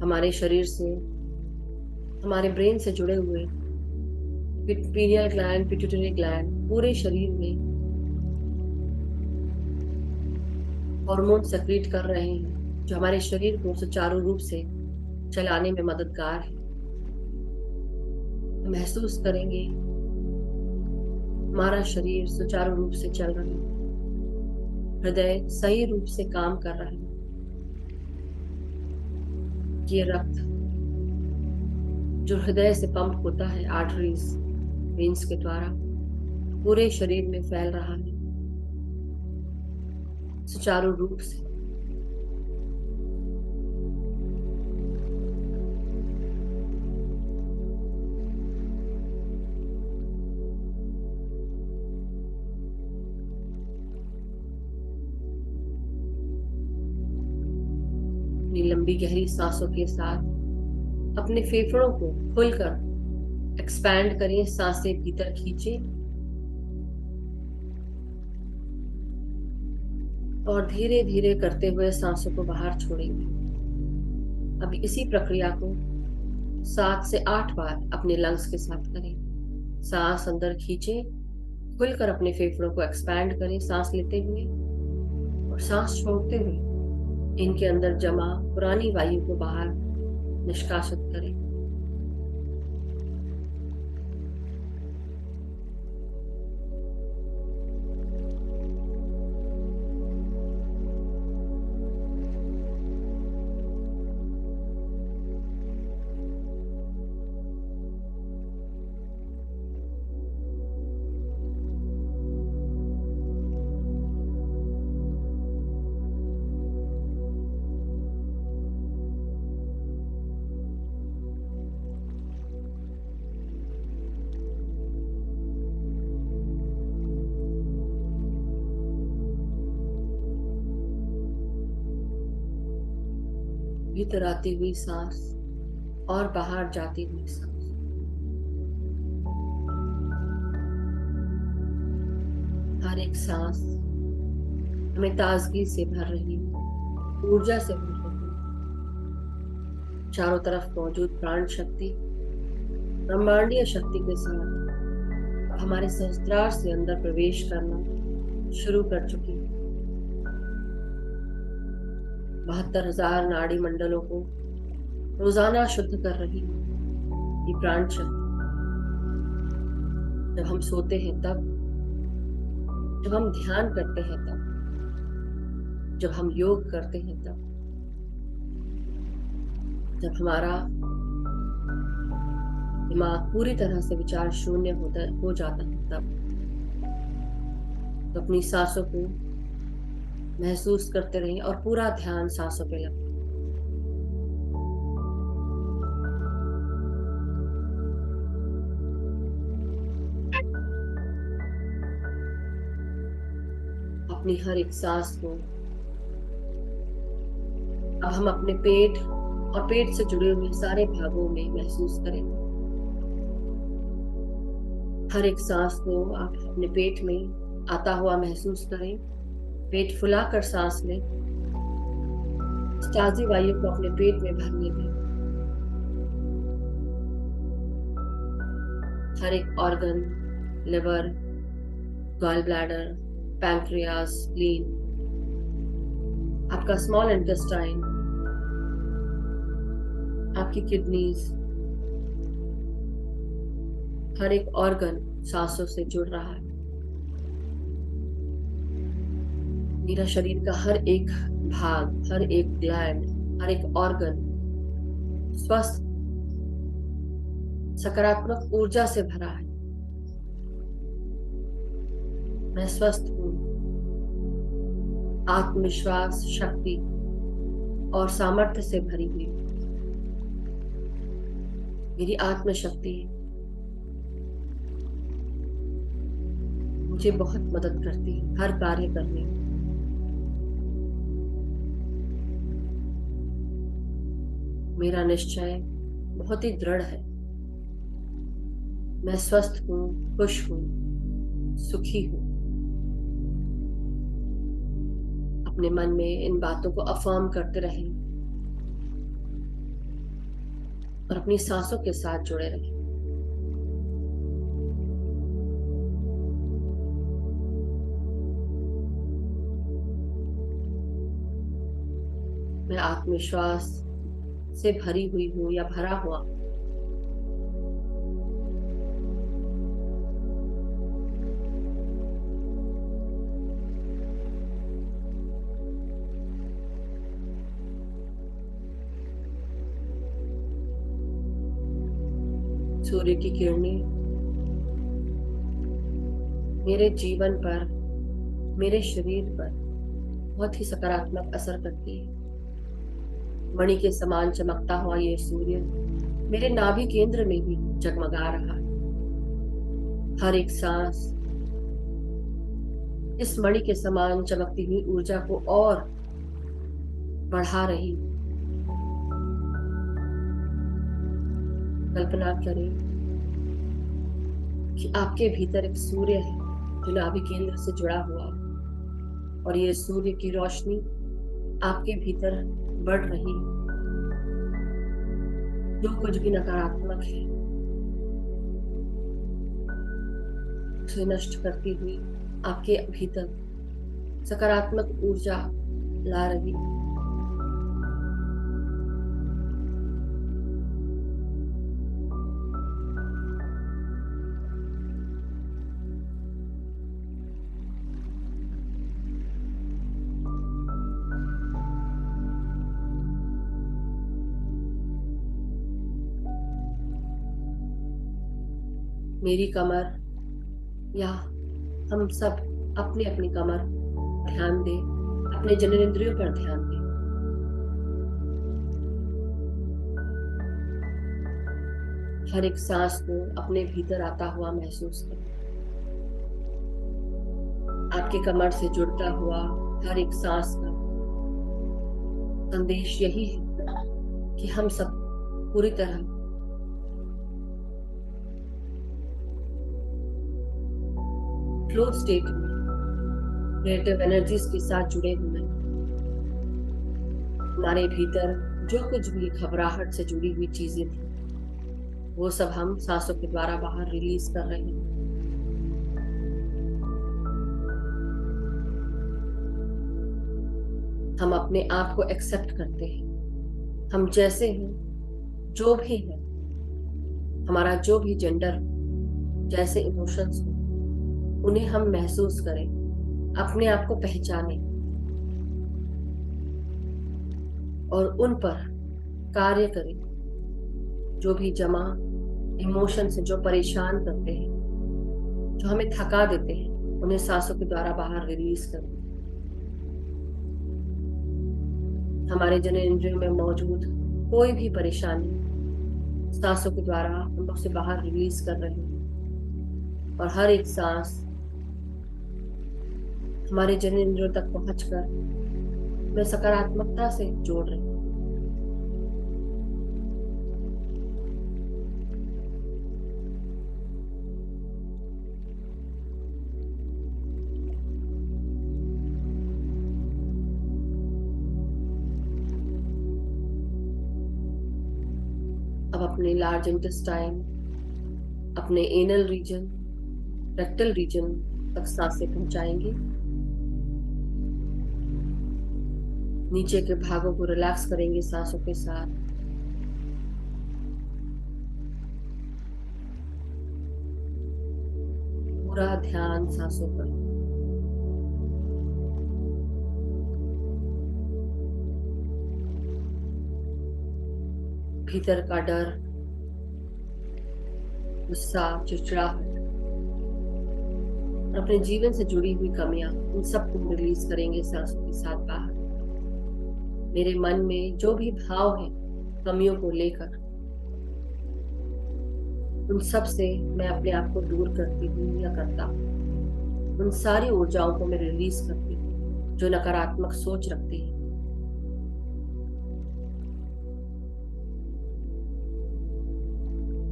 हमारे शरीर से, हमारे ब्रेन से जुड़े हुए पीनियल ग्लैंड, पिट्यूटरी ग्लैंड पूरे शरीर में हार्मोन सेक्रेट कर रहे हैं जो हमारे शरीर को सुचारू रूप से चलाने में मददगार है। महसूस करेंगे हमारा शरीर सुचारू रूप से चल रहा है, हृदय सही रूप से काम कर रहा है। ये रक्त जो हृदय से पंप होता है आर्टरीज, वेन्स के द्वारा पूरे शरीर में फैल रहा है सुचारू रूप से। अपनी लंबी गहरी सांसों के साथ अपने फेफड़ों को खुलकर एक्सपैंड करें, सांसें भीतर खींचें और धीरे धीरे करते हुए सांसों को बाहर छोड़ेंगे। अब इसी प्रक्रिया को 7 से 8 बार अपने लंग्स के साथ करें। सांस अंदर खींचें, खुलकर अपने फेफड़ों को एक्सपैंड करें सांस लेते हुए और सांस छोड़ते हुए इनके अंदर जमा पुरानी वायु को बाहर निष्कासित करें। भीतर आती हुई सांस और बाहर जाती हुई सांस। हर एक सांस हमें ताजगी से भर रही है, ऊर्जा से भर रही है। चारों तरफ मौजूद प्राण शक्ति, ब्रह्मांडीय शक्ति के साथ हमारे सहस्त्रार से अंदर प्रवेश करना शुरू कर चुकी है। 72,000 नाड़ी मंडलों को रोजाना शुद्ध कर रही है ये प्राण शक्ति। जब हम सोते हैं तब, जब हम ध्यान करते हैं तब, जब हम योग करते हैं तब, जब हमारा दिमाग पूरी तरह से विचार शून्य हो जाता है तब, तो अपनी सांसों को महसूस करते रहें और पूरा ध्यान सांसों पे लगाएं। अपनी हर एक सांस को अब हम अपने पेट और पेट से जुड़े हुए सारे भागों में महसूस करें। हर एक सांस को आप अपने पेट में आता हुआ महसूस करें। पेट फुलाकर सांस लें। ताजी वायु को अपने पेट में भरने दें। हर एक organ, liver, gall bladder, pancreas, spleen, आपका स्मॉल इंटेस्टाइन, आपकी किडनीज, हर एक ऑर्गन सांसों से जुड़ रहा है। मेरा शरीर का हर एक भाग, हर एक ग्लैंड, हर एक ऑर्गन स्वस्थ सकारात्मक ऊर्जा से भरा है। मैं स्वस्थ हूं। आत्मविश्वास, शक्ति और सामर्थ्य से भरी हुई। मेरी आत्मशक्ति मुझे बहुत मदद करती है हर कार्य करने में। मेरा निश्चय बहुत ही दृढ़ है। मैं स्वस्थ हूं, खुश हूं, सुखी हूं। अपने मन में इन बातों को अफर्म करते रहें और अपनी सांसों के साथ जुड़े रहें। मैं आत्मविश्वास से भरी हुई हूं या भरा हुआ। सूर्य की किरणें मेरे जीवन पर, मेरे शरीर पर बहुत ही सकारात्मक असर करती है। मणि के समान चमकता हुआ ये सूर्य मेरे नाभि केंद्र में भी जगमगा रहा है। हर एक सांस इस मणि के समान चमकती हुई ऊर्जा को और बढ़ा रही। कल्पना करें कि आपके भीतर एक सूर्य है जो नाभि केंद्र से जुड़ा हुआ है और ये सूर्य की रोशनी आपके भीतर बढ़ रही है। जो कुछ भी नकारात्मक है उसे नष्ट करती हुई आपके भीतर सकारात्मक ऊर्जा ला रही है। मेरी कमर या हम सब अपनी अपनी कमर ध्यान दें, अपने जननेंद्रियों पर ध्यान दें। हर एक सांस को अपने भीतर आता हुआ महसूस करें। आपके कमर से जुड़ता हुआ हर एक सांस का संदेश यही है कि हम सब पूरी तरह फ्लो स्टेट में क्रिएटिव एनर्जीज के साथ जुड़े हुए हैं। हमारे भीतर जो कुछ भी घबराहट से जुड़ी हुई चीजें थी वो सब हम सांसों के द्वारा बाहर रिलीज कर रहे हैं। हम अपने आप को एक्सेप्ट करते हैं। हम जैसे हैं, जो भी है, हमारा जो भी जेंडर, जैसे इमोशंस हो, उन्हें हम महसूस करें, अपने आप को पहचानें और उन पर कार्य करें। जो भी जमा इमोशन से जो परेशान करते हैं, जो हमें थका देते हैं, उन्हें सांसों के द्वारा बाहर रिलीज करें। हमारे जननेंद्रियों में मौजूद कोई भी परेशानी सांसों के द्वारा हम लोग से बाहर रिलीज कर रहे हैं और हर एक सांस हमारे जननेंद्रियों तक पहुंचकर मैं सकारात्मकता से जोड़ रही हूँ। अपने लार्ज इंटेस्टाइन, अपने एनल रीजन, रेक्टल रीजन तक सांसें पहुंचाएंगे। नीचे के भागों को रिलैक्स करेंगे सांसों के साथ। पूरा ध्यान सांसों पर। भीतर का डर, गुस्सा, चिड़चिड़ाहट और अपने जीवन से जुड़ी हुई कमियां, उन सबको रिलीज करेंगे सांसों के साथ बाहर। मेरे मन में जो भी भाव है कमियों को लेकर, उन सब से मैं अपने आप को दूर करती हूँ या करता हूँ। उन सारी ऊर्जाओं को मैं रिलीज करती हूँ जो नकारात्मक सोच रखती है।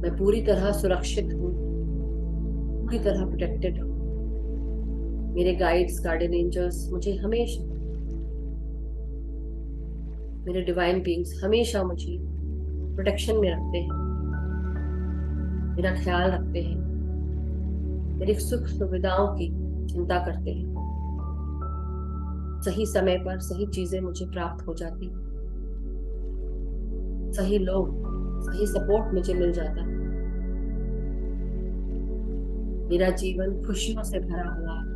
मैं पूरी तरह सुरक्षित हूँ, पूरी तरह प्रोटेक्टेड हूँ। मेरे गाइड्स, गार्डियन एंजल्स मुझे हमेशा, मेरे डिवाइन बीइंग्स हमेशा मुझे प्रोटेक्शन में रखते हैं, मेरा ख्याल रखते हैं, मेरी सुख सुविधाओं की चिंता करते हैं। सही समय पर सही चीजें मुझे प्राप्त हो जाती, सही लोग, सही सपोर्ट मुझे मिल जाता है। मेरा जीवन खुशियों से भरा हुआ है।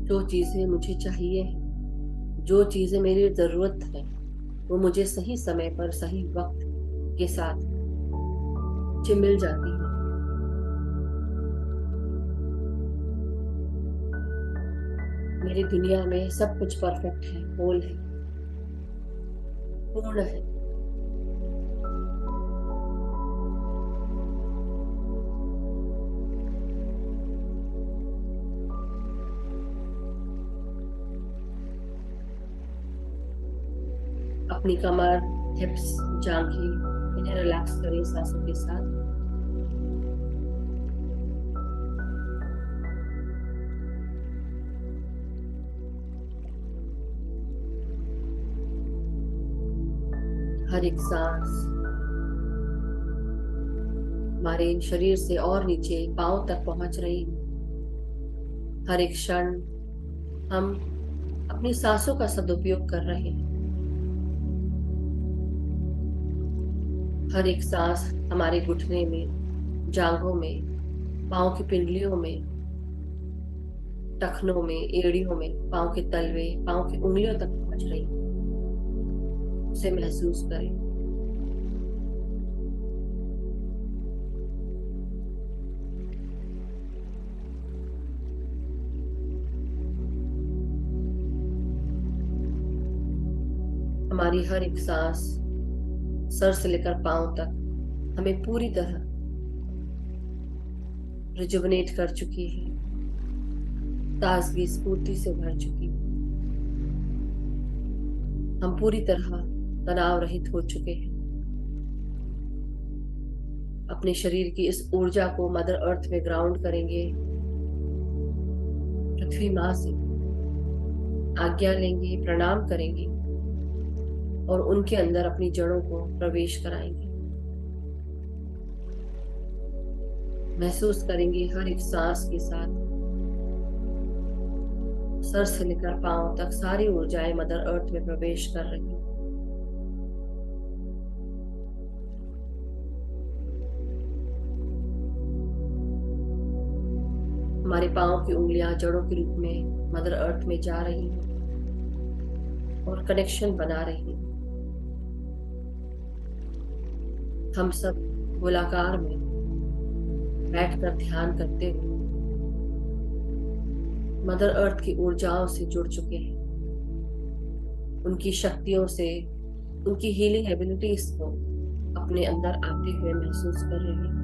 जो चीजें मुझे चाहिए हैं, जो चीजें मेरी जरूरत है, वो मुझे सही समय पर सही वक्त के साथ मुझे मिल जाती है। मेरी दुनिया में सब कुछ परफेक्ट है, होल है, पूर्ण है। अपनी कमर, हिप्स, जांघें, इन्हें रिलैक्स करें सांसों के साथ। हर एक सांस हमारे शरीर से और नीचे पांव तक पहुंच रही है। हर एक क्षण हम अपनी सांसों का सदुपयोग कर रहे हैं। हर एक सांस हमारे घुटने में, जांघों में, पांव की पिंडलियों में, टखनों में, एड़ियों में, पांव के तलवे, पांव की उंगलियों तक पहुंच रही है। उसे महसूस करें। हमारी हर एक सांस सर से लेकर पांव तक हमें पूरी तरह रिजुवनेट कर चुकी है, ताजगी स्फूर्ति से भर चुकी है। हम पूरी तरह तनाव रहित हो चुके हैं। अपने शरीर की इस ऊर्जा को मदर अर्थ में ग्राउंड करेंगे। पृथ्वी माँ से आज्ञा लेंगे, प्रणाम करेंगे और उनके अंदर अपनी जड़ों को प्रवेश कराएंगे। महसूस करेंगे हर एक सांस के साथ सर से लेकर पांव तक सारी ऊर्जाएं मदर अर्थ में प्रवेश कर रही हैं। हमारे पांव की उंगलियां जड़ों के रूप में मदर अर्थ में जा रही हैं और कनेक्शन बना रही हैं। हम सब गोलाकार में बैठकर ध्यान करते हुए मदर अर्थ की ऊर्जाओं से जुड़ चुके हैं। उनकी शक्तियों से, उनकी हीलिंग एबिलिटीज को अपने अंदर आते हुए महसूस कर रहे हैं।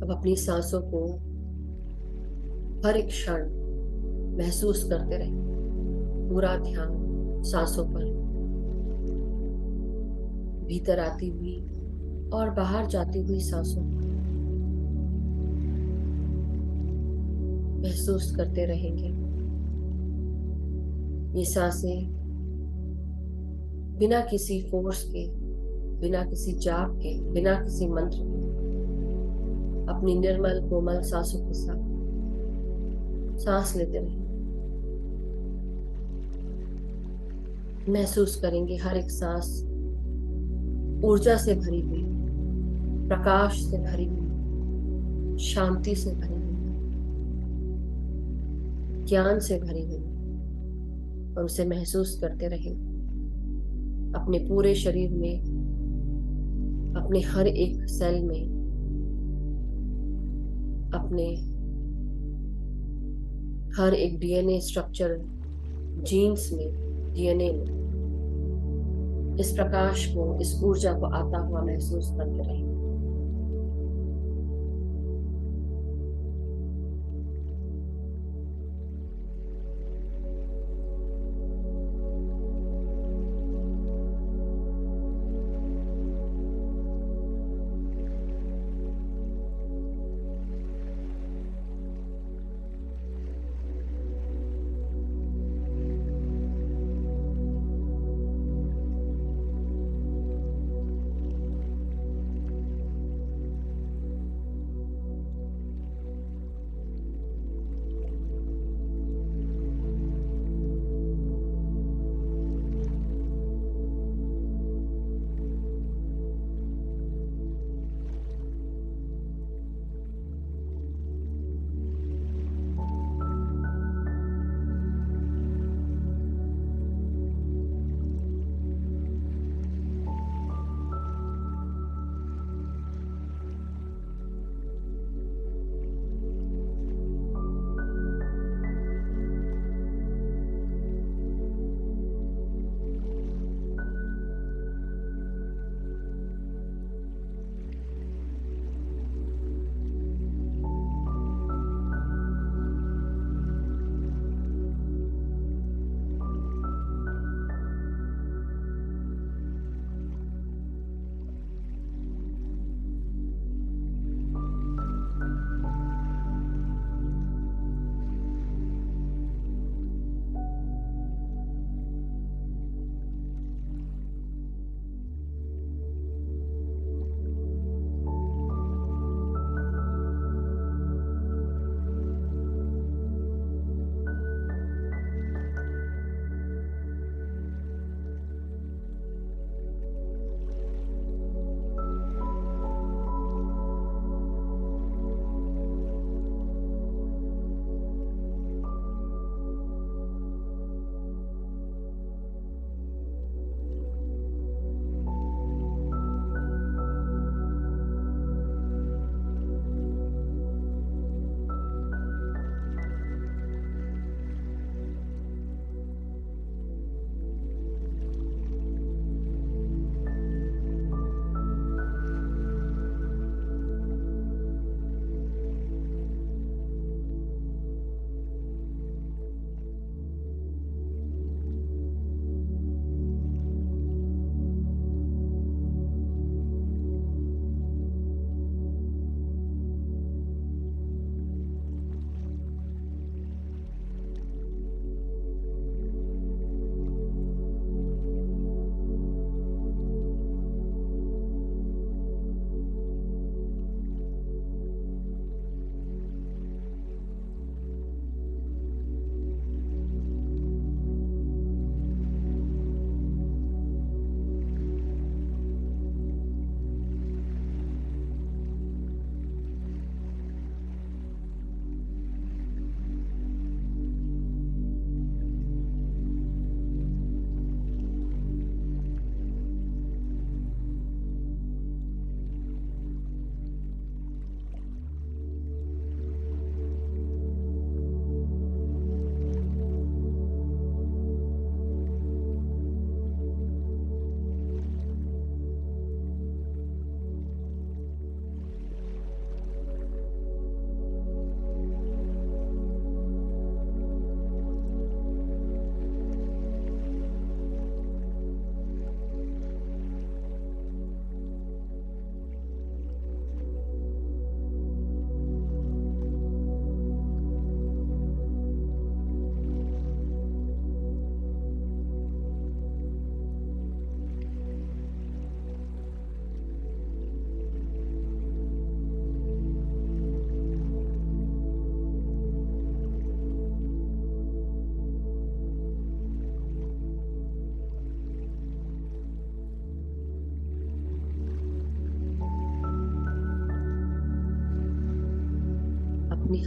अब अपनी सांसों को हर एक क्षण महसूस करते रहे, पूरा ध्यान सांसों पर, भीतर आती हुई और बाहर जाती हुई सांसों पर महसूस करते रहेंगे। ये सांसें बिना किसी फोर्स के, बिना किसी जाप के, बिना किसी मंत्र के, अपनी निर्मल कोमल सांसों के साथ सांस लेते रहेंगे। महसूस करेंगे हर एक सांस ऊर्जा से भरी हुई, प्रकाश से भरी हुई, शांति से भरी हुई, ज्ञान से भरी हुई, और उसे महसूस करते रहेंगे अपने पूरे शरीर में, अपने हर एक सेल में, अपने हर एक डीएनए स्ट्रक्चर, जीन्स में, डीएनए में इस प्रकाश को, इस ऊर्जा को आता हुआ महसूस करते रहेंगे।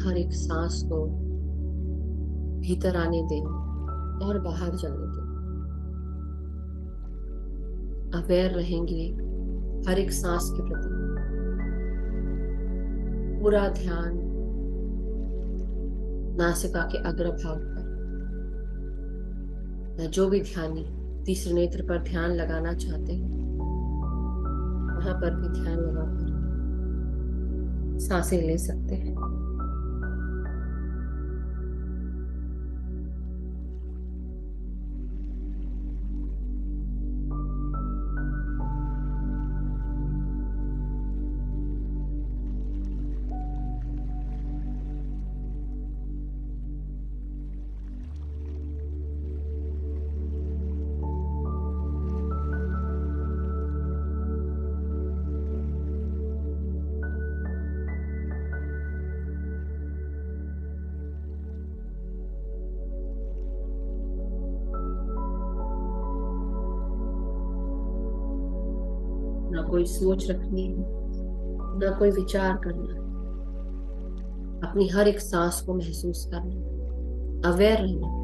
हर एक सांस को भीतर आने दें और बाहर जाने दें। अवेयर रहेंगे हर एक सांस के प्रति। पूरा ध्यान नासिका के अग्रभाग पर, या जो भी ध्यानी तीसरे नेत्र पर ध्यान लगाना चाहते हैं वहां पर भी ध्यान लगाकर सांसें ले सकते हैं। ना कोई सोच रखनी है, ना कोई विचार करना है। अपनी हर एक सांस को महसूस करना, अवेयर रहना।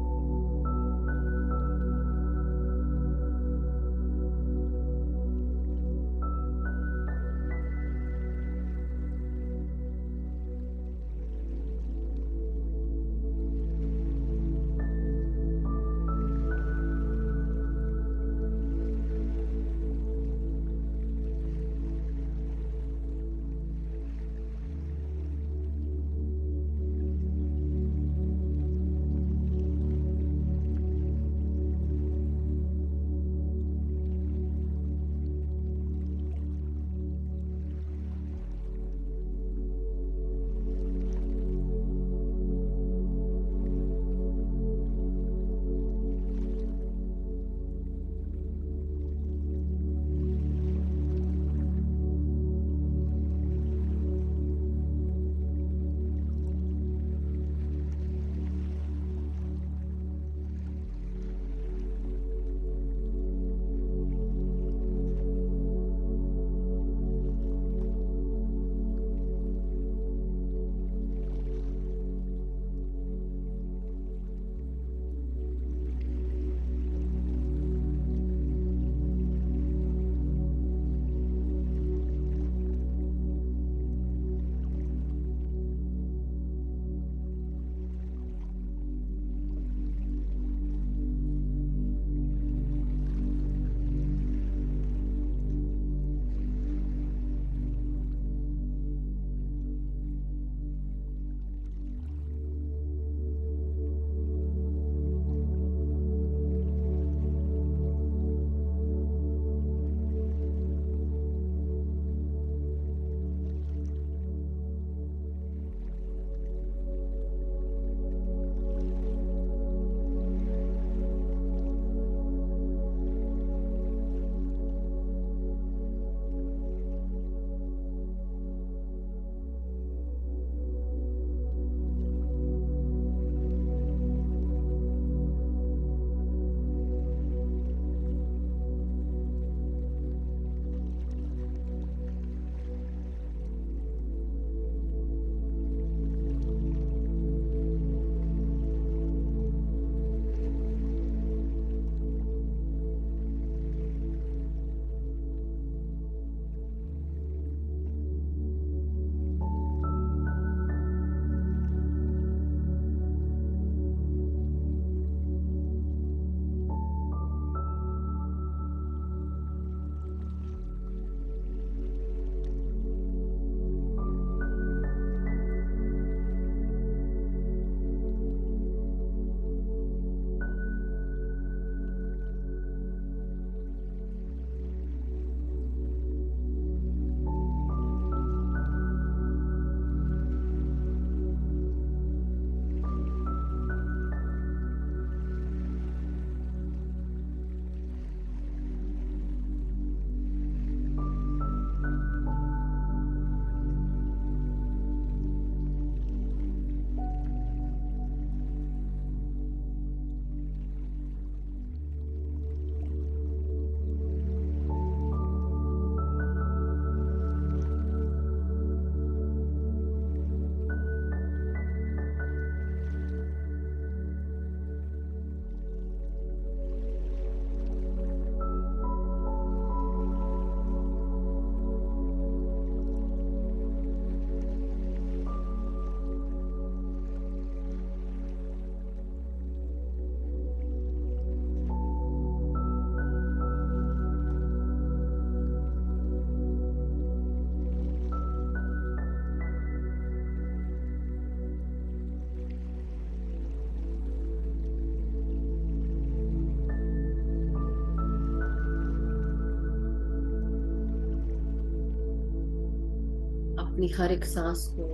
अपनी हर एक सांस को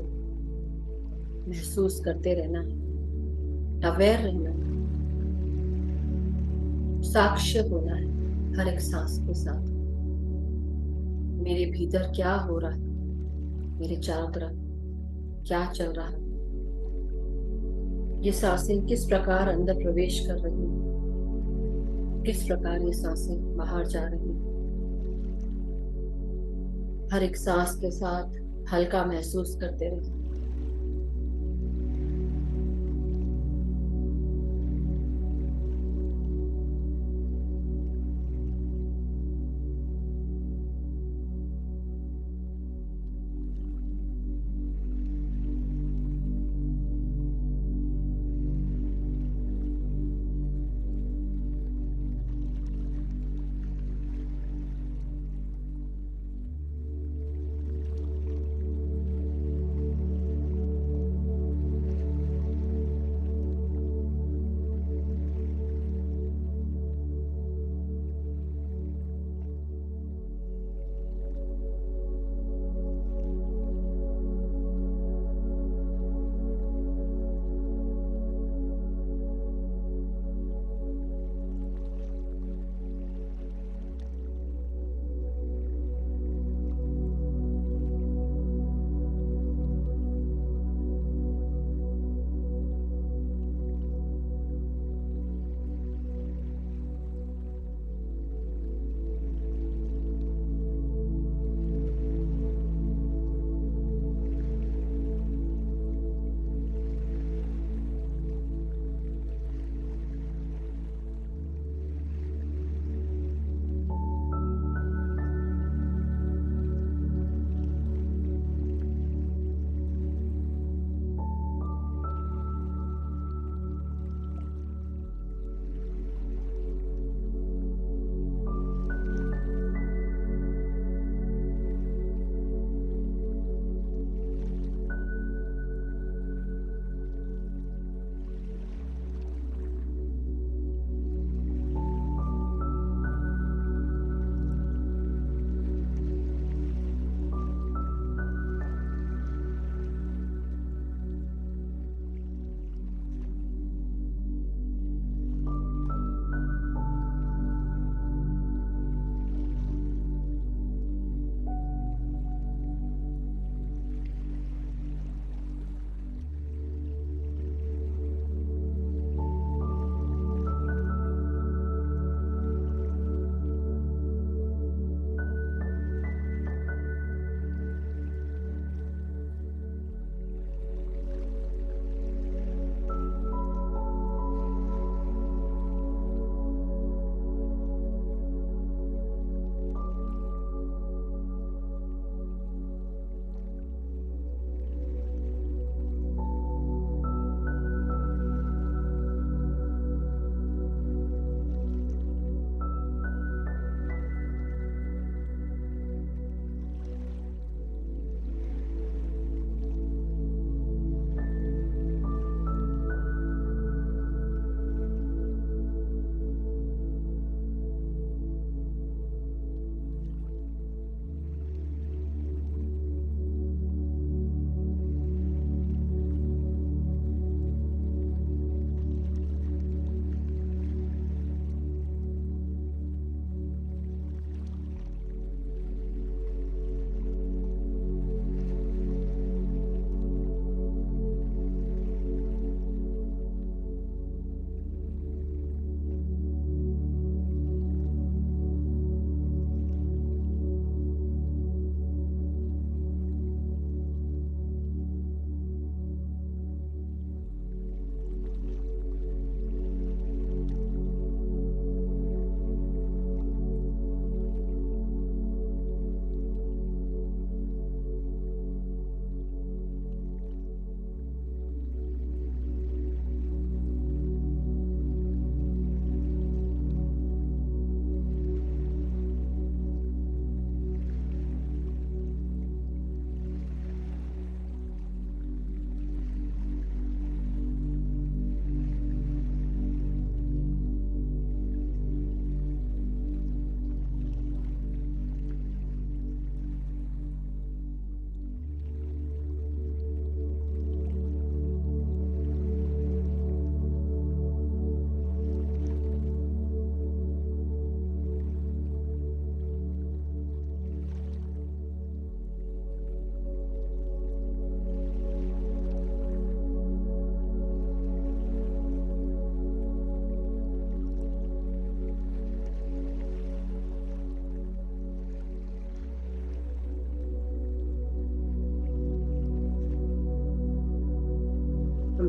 महसूस करते रहना है, अवेयर रहना है, साक्ष्य होना है हर एक सांस के साथ। मेरे भीतर क्या हो रहा है, मेरे चारों तरफ क्या चल रहा है, ये सांसें किस प्रकार अंदर प्रवेश कर रही हैं, किस प्रकार ये सांसें बाहर जा रही हैं। हर एक सांस के साथ हल्का महसूस करते रहिए।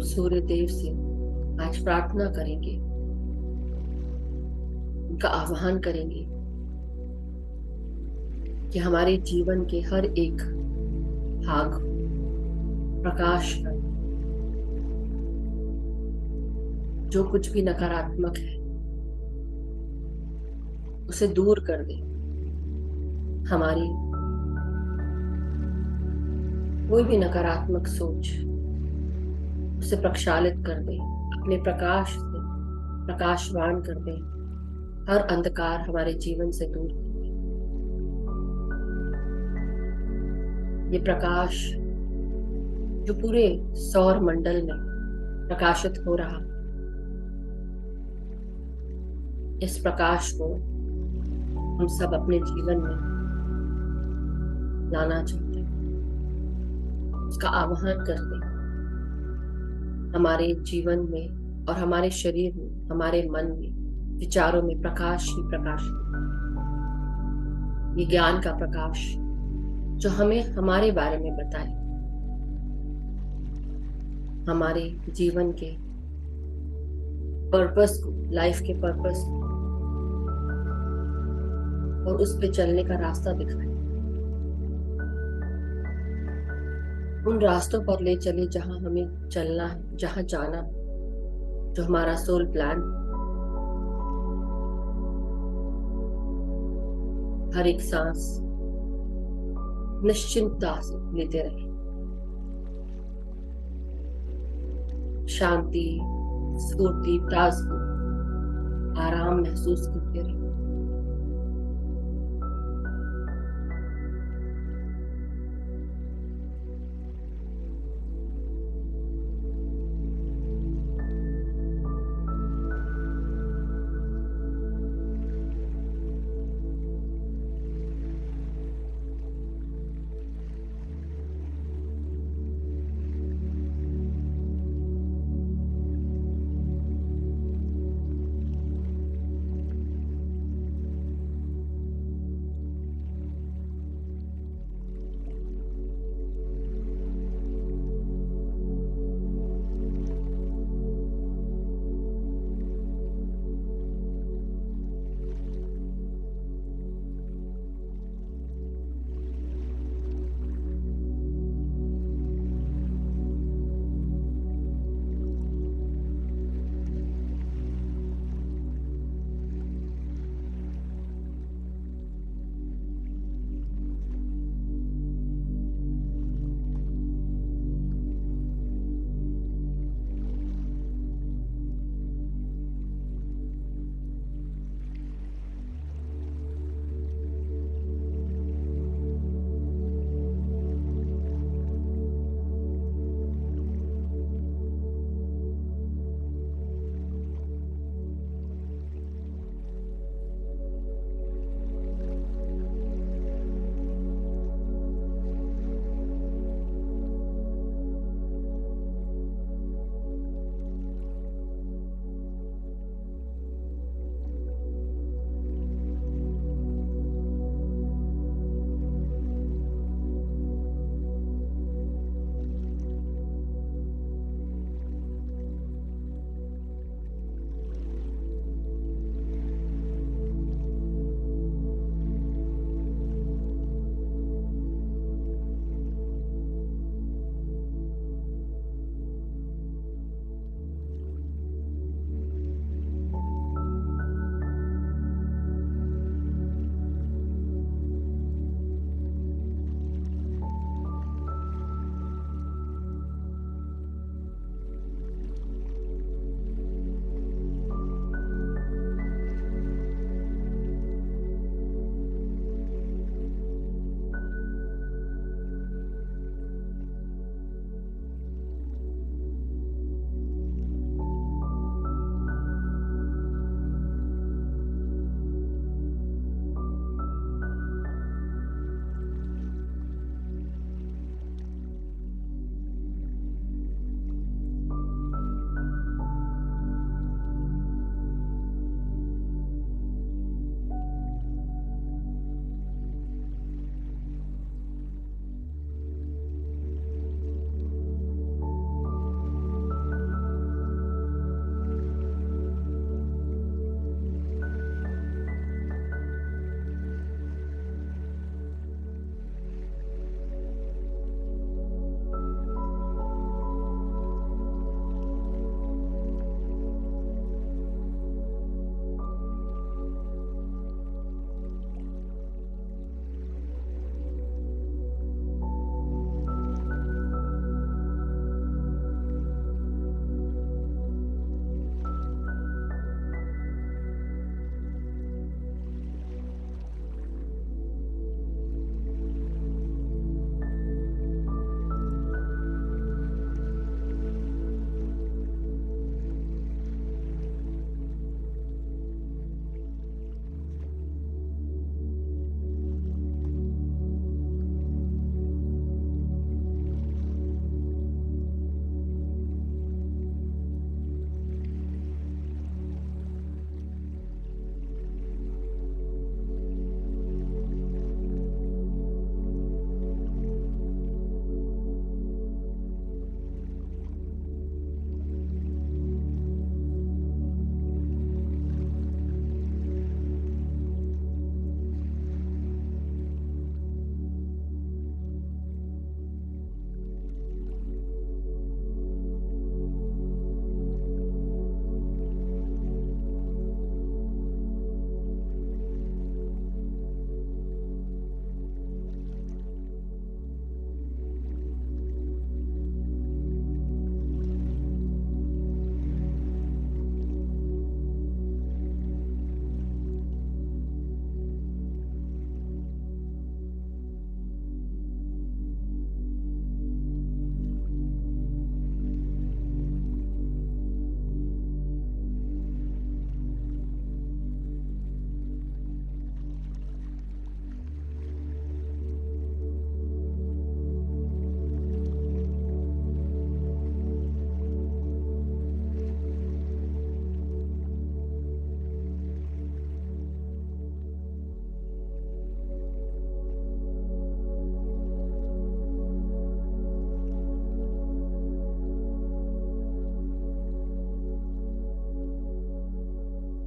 सूर्य देव से आज प्रार्थना करेंगे, उनका आह्वान करेंगे कि हमारे जीवन के हर एक भाग प्रकाश कर, जो कुछ भी नकारात्मक है उसे दूर कर दे। हमारी कोई भी नकारात्मक सोच उसे प्रक्षालित कर दे, अपने प्रकाश से प्रकाशवान कर दे, हर अंधकार हमारे जीवन से दूर कर दे। ये प्रकाश जो पूरे सौर मंडल में प्रकाशित हो रहा, इस प्रकाश को हम सब अपने जीवन में लाना चाहते हैं, उसका आह्वान करते हैं। हमारे जीवन में और हमारे शरीर में, हमारे मन में, विचारों में प्रकाश ही प्रकाश है। ये ज्ञान का प्रकाश जो हमें हमारे बारे में बताए, हमारे जीवन के पर्पस को, लाइफ के पर्पस को और उस पे चलने का रास्ता दिखाए। उन रास्तों पर ले चले जहां हमें चलना है, जहां जाना है, जो हमारा सोल प्लान। हर एक सांस निश्चिंतता से लेते रहे, शांति, स्फूर्ति, ताजगी, आराम महसूस करते रहे।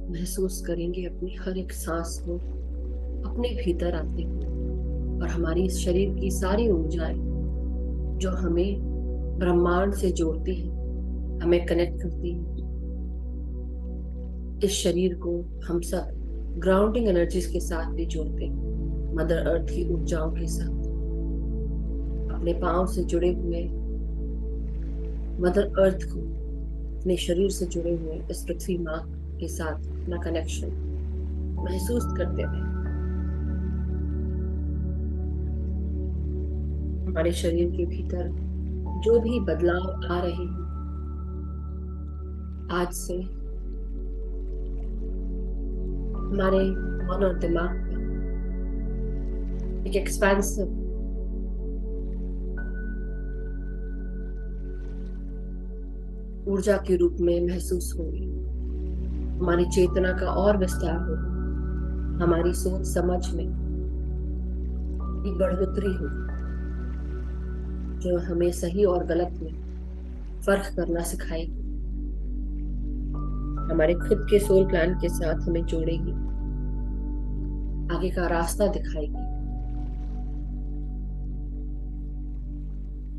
महसूस करेंगे अपनी हर एक सांस को अपने भीतर आते हुए, और हमारी इस शरीर की सारी ऊर्जाएं जो हमें ब्रह्मांड से जोड़ती है, हमें कनेक्ट करती है, इस शरीर को हम सब ग्राउंडिंग एनर्जीज के साथ भी जोड़ते हैं, मदर अर्थ की ऊर्जाओं के साथ। अपने पांव से जुड़े हुए मदर अर्थ को अपने शरीर से जुड़े हुए इस पृथ्वी माँ के साथ अपना कनेक्शन महसूस करते हुए हमारे शरीर के भीतर जो भी बदलाव आ रहे हैं, आज से हमारे मन और दिमाग पर एक एक्सपेंसिव ऊर्जा के रूप में महसूस होगी। हमारी चेतना का और विस्तार होगा, हमारी सोच समझ में एक बढ़ोतरी होगी जो हमें सही और गलत में फर्क करना सिखाएगी, हमारे खुद के सोल प्लान के साथ हमें जोड़ेगी, आगे का रास्ता दिखाएगी।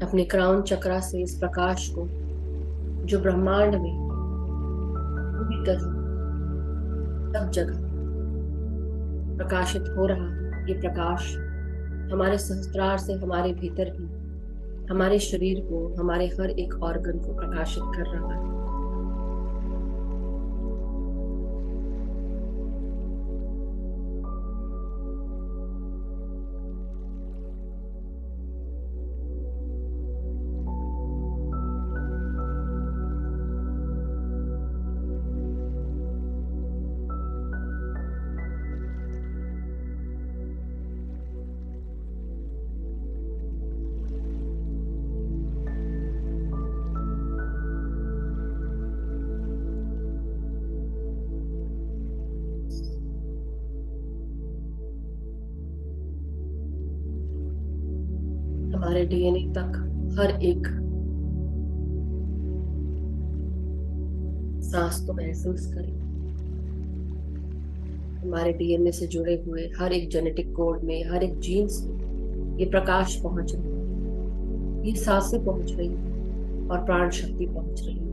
अपने क्राउन चक्रा से इस प्रकाश को जो ब्रह्मांड में पूरी तरह सब जगह प्रकाशित हो रहा है, ये प्रकाश हमारे सहस्त्रार से हमारे भीतर भी हमारे शरीर को, हमारे हर एक ऑर्गन को प्रकाशित कर रहा है। हमारे डीएनए तक हर एक सांस को महसूस करें। हमारे डीएनए से जुड़े हुए हर एक जेनेटिक कोड में, हर एक जीन्स में ये प्रकाश पहुंच रहा है, ये सांसें पहुंच रही है और प्राण शक्ति पहुंच रही है।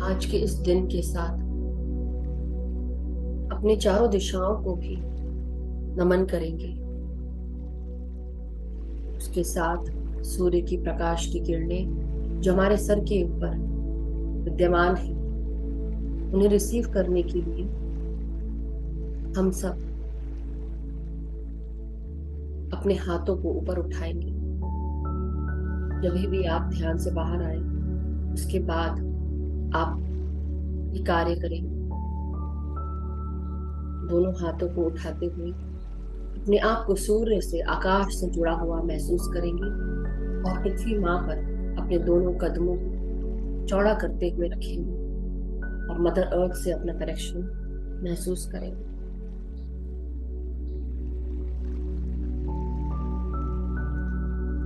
आज के इस दिन के साथ अपनी चारों दिशाओं को भी नमन करेंगे। उसके साथ सूर्य की प्रकाश की किरणें जो हमारे सर के ऊपर विद्यमान है, उन्हें रिसीव करने के लिए हम सब अपने हाथों को ऊपर उठाएंगे। जब भी आप ध्यान से बाहर आए, उसके बाद आप ये कार्य करेंगे। दोनों हाथों को उठाते हुए अपने आप को सूर्य से, आकाश से जुड़ा हुआ महसूस करेंगे और पृथ्वी माँ पर अपने दोनों कदमों को चौड़ा करते हुए रखेंगे और मदर अर्थ से अपना कनेक्शन महसूस करेंगे।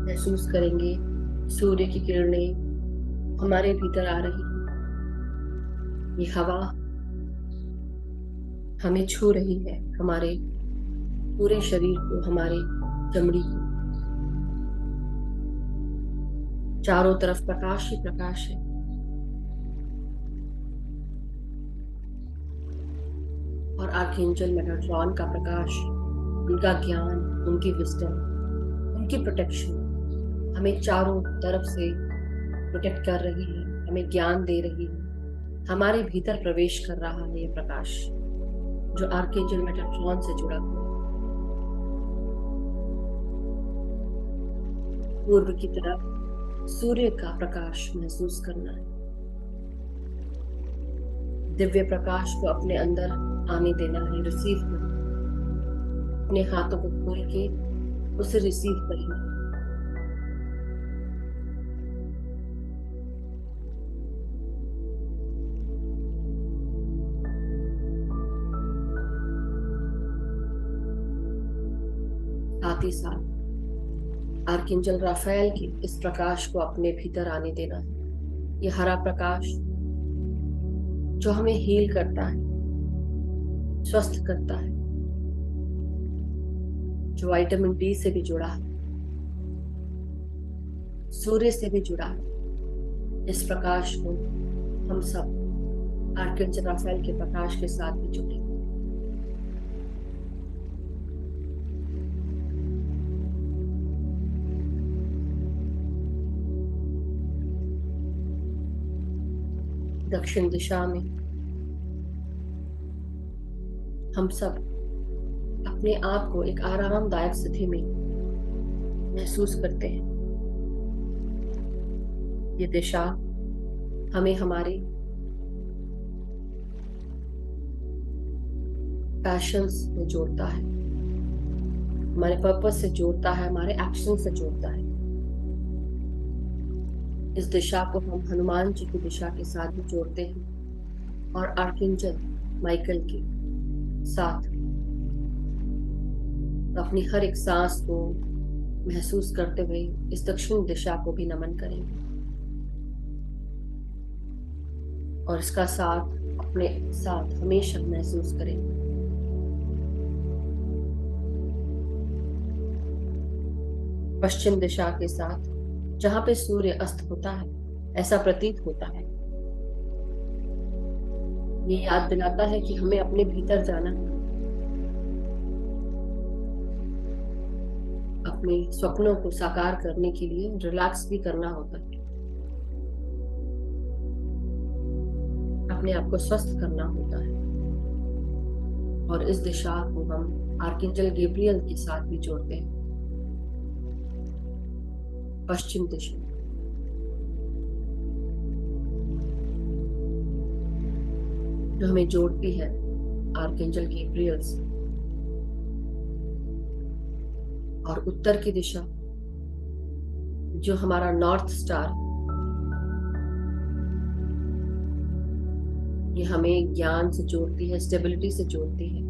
महसूस करेंगे सूर्य की किरणें हमारे भीतर आ रही हैं। ये हवा हमें छू रही है, हमारे पूरे शरीर को, हमारे चमड़ी को। चारों तरफ प्रकाश ही प्रकाश है। आर्कएंजल मेटाट्रॉन का प्रकाश, उनका ज्ञान, उनकी विजडम, उनकी प्रोटेक्शन हमें चारों तरफ से प्रोटेक्ट कर रही है, हमें ज्ञान दे रही है, हमारे भीतर प्रवेश कर रहा है ये प्रकाश जो आर्कएंजल मेटाट्रॉन से जुड़ा हुआ है। पूर्व की तरफ सूर्य का प्रकाश महसूस करना है, दिव्य प्रकाश को अपने अंदर आने देना है, रिसीव करना है, अपने हाथों को खोल के उसे रिसीव करना है। साथ ही साथ आर्कएंजल राफेल के इस प्रकाश को अपने भीतर आने देना है। ये हरा प्रकाश जो हमें हील करता है, स्वस्थ करता है, जो विटामिन डी से भी जुड़ा है, सूर्य से भी जुड़ा है। इस प्रकाश को हम सब आर्कएंजल राफेल के प्रकाश के साथ भी जुड़े। दक्षिण दिशा में हम सब अपने आप को एक आरामदायक स्थिति में महसूस करते हैं। ये दिशा हमें हमारे पैशंस में जोड़ता है, हमारे पर्पस से जोड़ता है, हमारे एक्शन से जोड़ता है। इस दिशा को हम हनुमान जी की दिशा के साथ भी जोड़ते हैं और आर्कएंजल माइकल के साथ अपनी हर एक सांस को महसूस करते हुए इस दक्षिण दिशा को भी नमन करेंगे और इसका साथ अपने साथ हमेशा महसूस करेंगे। पश्चिम दिशा के साथ जहां पे सूर्य अस्त होता है, ऐसा प्रतीत होता है। ये याद दिलाता है कि हमें अपने भीतर जाना है, अपने सपनों को साकार करने के लिए रिलैक्स भी करना होता है, अपने आप को स्वस्थ करना होता है। और इस दिशा को हम आर्कएंजल गैब्रियल के साथ भी जोड़ते हैं। पश्चिम दिशा जो हमें जोड़ती है आर्कएंजल गैब्रियल से, और उत्तर की दिशा जो हमारा नॉर्थ स्टार, ये हमें ज्ञान से जोड़ती है, स्टेबिलिटी से जोड़ती है,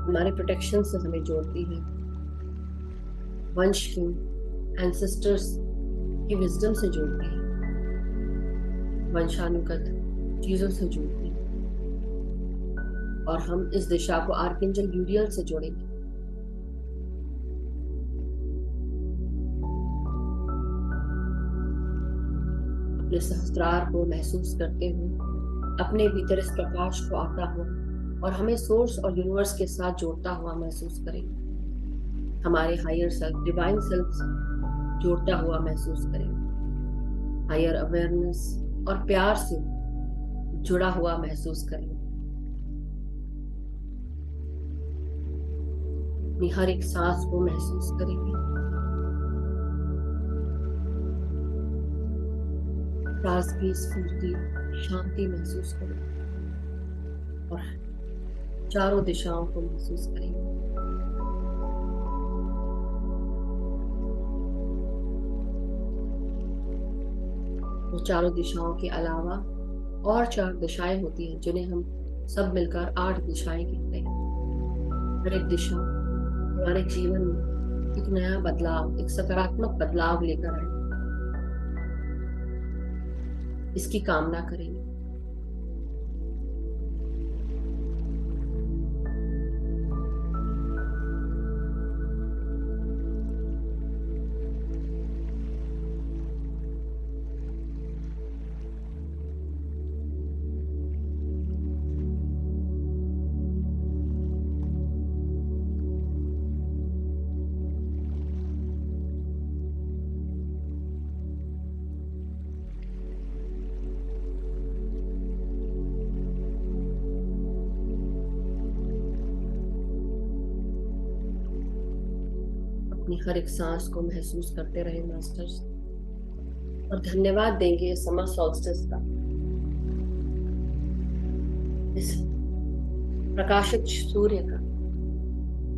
हमारे प्रोटेक्शन से हमें जोड़ती है, वंश की एंसेस्टर्स की विजडम से जोड़ती है, वंशानुगत चीजों से जोड़ती है। और हम इस दिशा को आर्कएंजल यूरियल से जोड़ेंगे। अपने सहस्त्रार को महसूस करते हुए अपने भीतर इस प्रकाश को आता हुआ और हमें सोर्स और यूनिवर्स के साथ जोड़ता हुआ महसूस करेंगे। हमारे हायर सेल्फ, डिवाइन सेल्फ से जोड़ता हुआ महसूस करेंगे। हायर अवेयरनेस और प्यार से जुड़ा हुआ महसूस करेंगे। अपनी हर एक सांस को महसूस करेंगे। ताजगी, स्फूर्ति, शांति महसूस करेंगे और चारों दिशाओं को महसूस करेंगे। वो चारों दिशाओं के अलावा और 4 दिशाएं होती हैं जिन्हें हम सब मिलकर 8 दिशाएं कहते हैं। हर एक दिशा हमारे जीवन में एक नया बदलाव, एक सकारात्मक बदलाव लेकर आए, इसकी कामना करेंगे। अपनी हर एक सांस को महसूस करते रहे मास्टर्स, और धन्यवाद देंगे समर सॉल्स्टिस का, इस प्रकाशित सूर्य का,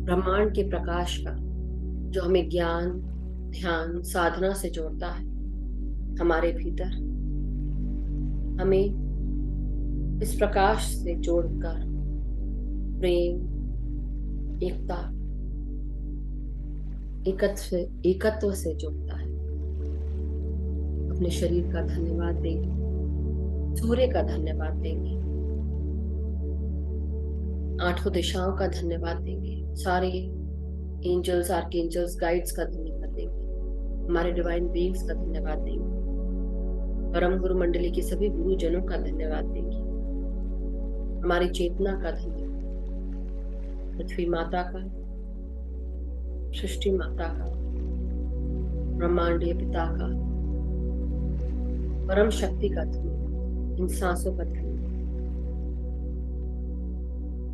ब्रह्मांड के प्रकाश का, जो हमें ज्ञान, ध्यान, साधना से जोड़ता है हमारे भीतर। हमें इस प्रकाश से जोड़कर प्रेम, एकता, एकत्व से जोड़ता है। अपने शरीर का धन्यवाद देंगे, सूर्य का धन्यवाद देंगे, आठों दिशाओं का धन्यवाद देंगे, सारे एंजल्स, आर्कएंजल्स, गाइड्स का धन्यवाद देंगे, हमारे डिवाइन बीइंग्स का धन्यवाद देंगे, परम गुरु मंडली के सभी गुरुजनों का धन्यवाद देंगे, हमारी चेतना का धन्यवाद, पृथ्वी माता का, सृष्टि माता का, ब्रह्मांडीय पिता का, परम शक्ति का धन्यवाद, इन सांसों का धन्यवाद।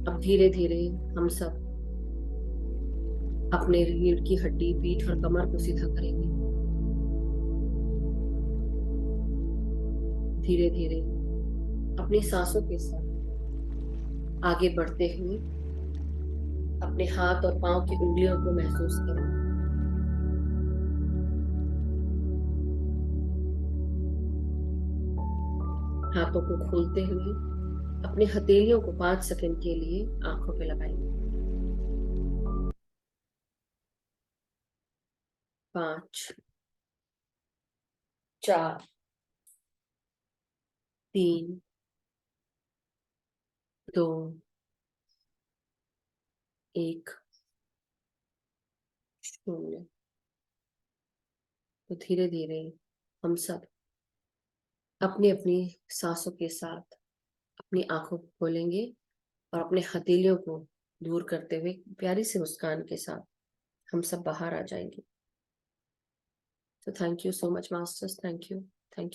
अब धीरे धीरे हम सब अपने रीढ़ की हड्डी, पीठ और कमर को सीधा करेंगे। धीरे धीरे अपनी सांसों के साथ आगे बढ़ते हुए अपने हाथ और पांव की उंगलियों को महसूस करें। हाथों को खोलते हुए अपनी हथेलियों को 5 सेकंड के लिए आंखों पे लगाएंगे। 5, 4, 3, 2, 1, 0। तो धीरे धीरे हम सब अपनी अपनी सांसों के साथ अपनी आंखों को खोलेंगे और अपने हथेलियों को दूर करते हुए प्यारी सी मुस्कान के साथ हम सब बाहर आ जाएंगे। तो thank you so much masters, thank you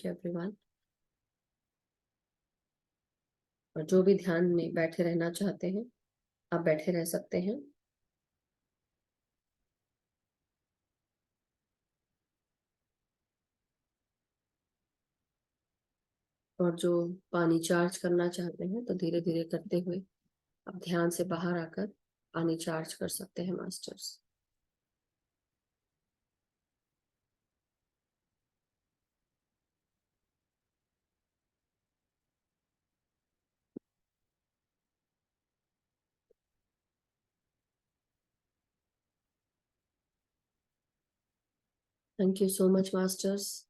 everyone. और जो भी ध्यान में बैठे रहना चाहते हैं आप बैठे रह सकते हैं। और जो पानी चार्ज करना चाहते हैं तो धीरे धीरे करते हुए आप ध्यान से बाहर आकर पानी चार्ज कर सकते हैं masters. Thank you so much masters.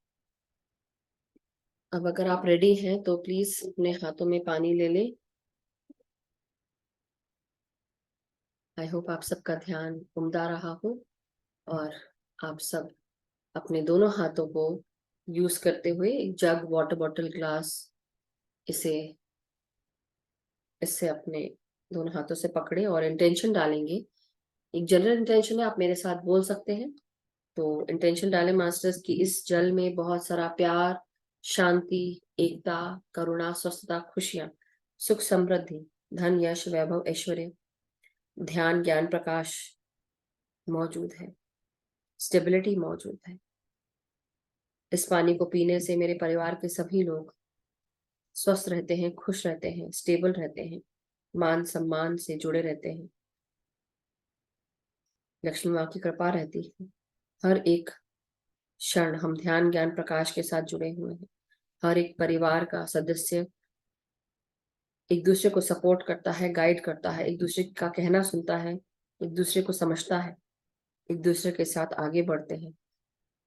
अब अगर आप रेडी हैं तो प्लीज अपने हाथों में पानी ले लें। आई होप आप सबका ध्यान उमड़ा रहा हो और आप सब अपने दोनों हाथों को यूज करते हुए एक जग, वाटर बॉटल, ग्लास, इससे अपने दोनों हाथों से पकड़े और इंटेंशन डालेंगे। एक जनरल इंटेंशन है, आप मेरे साथ बोल सकते हैं। तो इंटेंशन डालें मास्टर्स की इस जल में बहुत सारा प्यार, शांति, एकता, करुणा, स्वस्थता, खुशियां, सुख, समृद्धि, धन, यश, वैभव, ऐश्वर्य, ध्यान, ज्ञान, प्रकाश मौजूद है, स्टेबिलिटी मौजूद है। इस पानी को पीने से मेरे परिवार के सभी लोग स्वस्थ रहते हैं, खुश रहते हैं, स्टेबल रहते हैं, मान सम्मान से जुड़े रहते हैं, लक्ष्मी माँ की कृपा रहती है। हर एक क्षण हम ध्यान, ज्ञान, प्रकाश के साथ जुड़े हुए हैं। हर एक परिवार का सदस्य एक दूसरे को सपोर्ट करता है, गाइड करता है, एक दूसरे का कहना सुनता है, एक दूसरे को समझता है, एक दूसरे के साथ आगे बढ़ते हैं।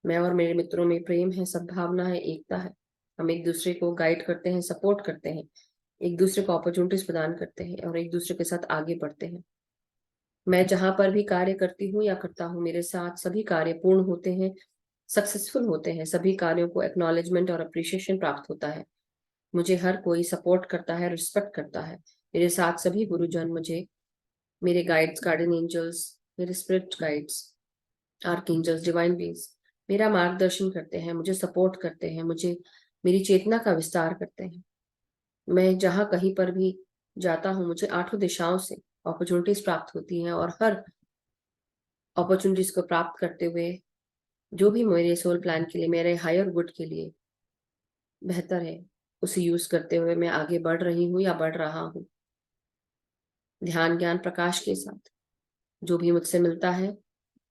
मैं और मेरे मित्रों में प्रेम है, सद्भावना है, एकता है। हम एक दूसरे को गाइड करते हैं, सपोर्ट करते हैं, एक दूसरे को अपॉर्चुनिटीज प्रदान करते हैं और एक दूसरे के साथ आगे बढ़ते हैं। मैं जहां पर भी कार्य करती हूँ या करता हूँ, मेरे साथ सभी कार्य पूर्ण होते हैं, सक्सेसफुल होते हैं। सभी कार्यों को एक्नॉलेजमेंट और अप्रिशिएशन प्राप्त होता है। मुझे हर कोई सपोर्ट करता है, रिस्पेक्ट करता है। मेरे साथ सभी गुरुजन मुझे, मेरे गाइड्स, गार्डियन एंजल्स, मेरे spirit guides, archangels, divine beings मेरा मार्गदर्शन करते हैं, मुझे सपोर्ट करते हैं, मुझे मेरी चेतना का विस्तार करते हैं। मैं जहां कहीं पर भी जाता हूँ मुझे आठों दिशाओं से अपॉर्चुनिटीज प्राप्त होती हैं और हर अपॉर्चुनिटीज को प्राप्त करते हुए जो भी मेरे सोल प्लान के लिए, मेरे हायर गुड के लिए बेहतर है, उसे यूज करते हुए मैं आगे बढ़ रही हूँ या बढ़ रहा हूँ। ध्यान ज्ञान प्रकाश के साथ जो भी मुझसे मिलता है,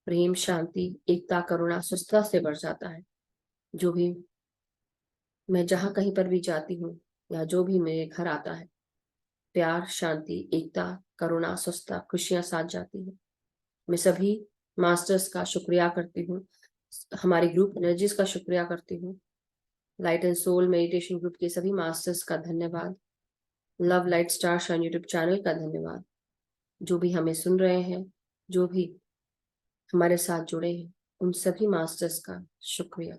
प्रेम, शांति, एकता, करुणा, स्वस्थता से बढ़ जाता है। जो भी मैं जहां कहीं पर भी जाती हूँ या जो भी मेरे घर आता है, प्यार, शांति, एकता, करुणा, स्वस्थता, खुशियां साथ जाती है। मैं सभी मास्टर्स का शुक्रिया करती हूँ, हमारी ग्रुप एनर्जीज का शुक्रिया करती हूँ, light and soul meditation group के सभी मास्टर्स का धन्यवाद, love light star shine YouTube channel का धन्यवाद, जो भी हमें सुन रहे हैं, जो भी हमारे साथ जुड़े हैं, उन सभी मास्टर्स का शुक्रिया,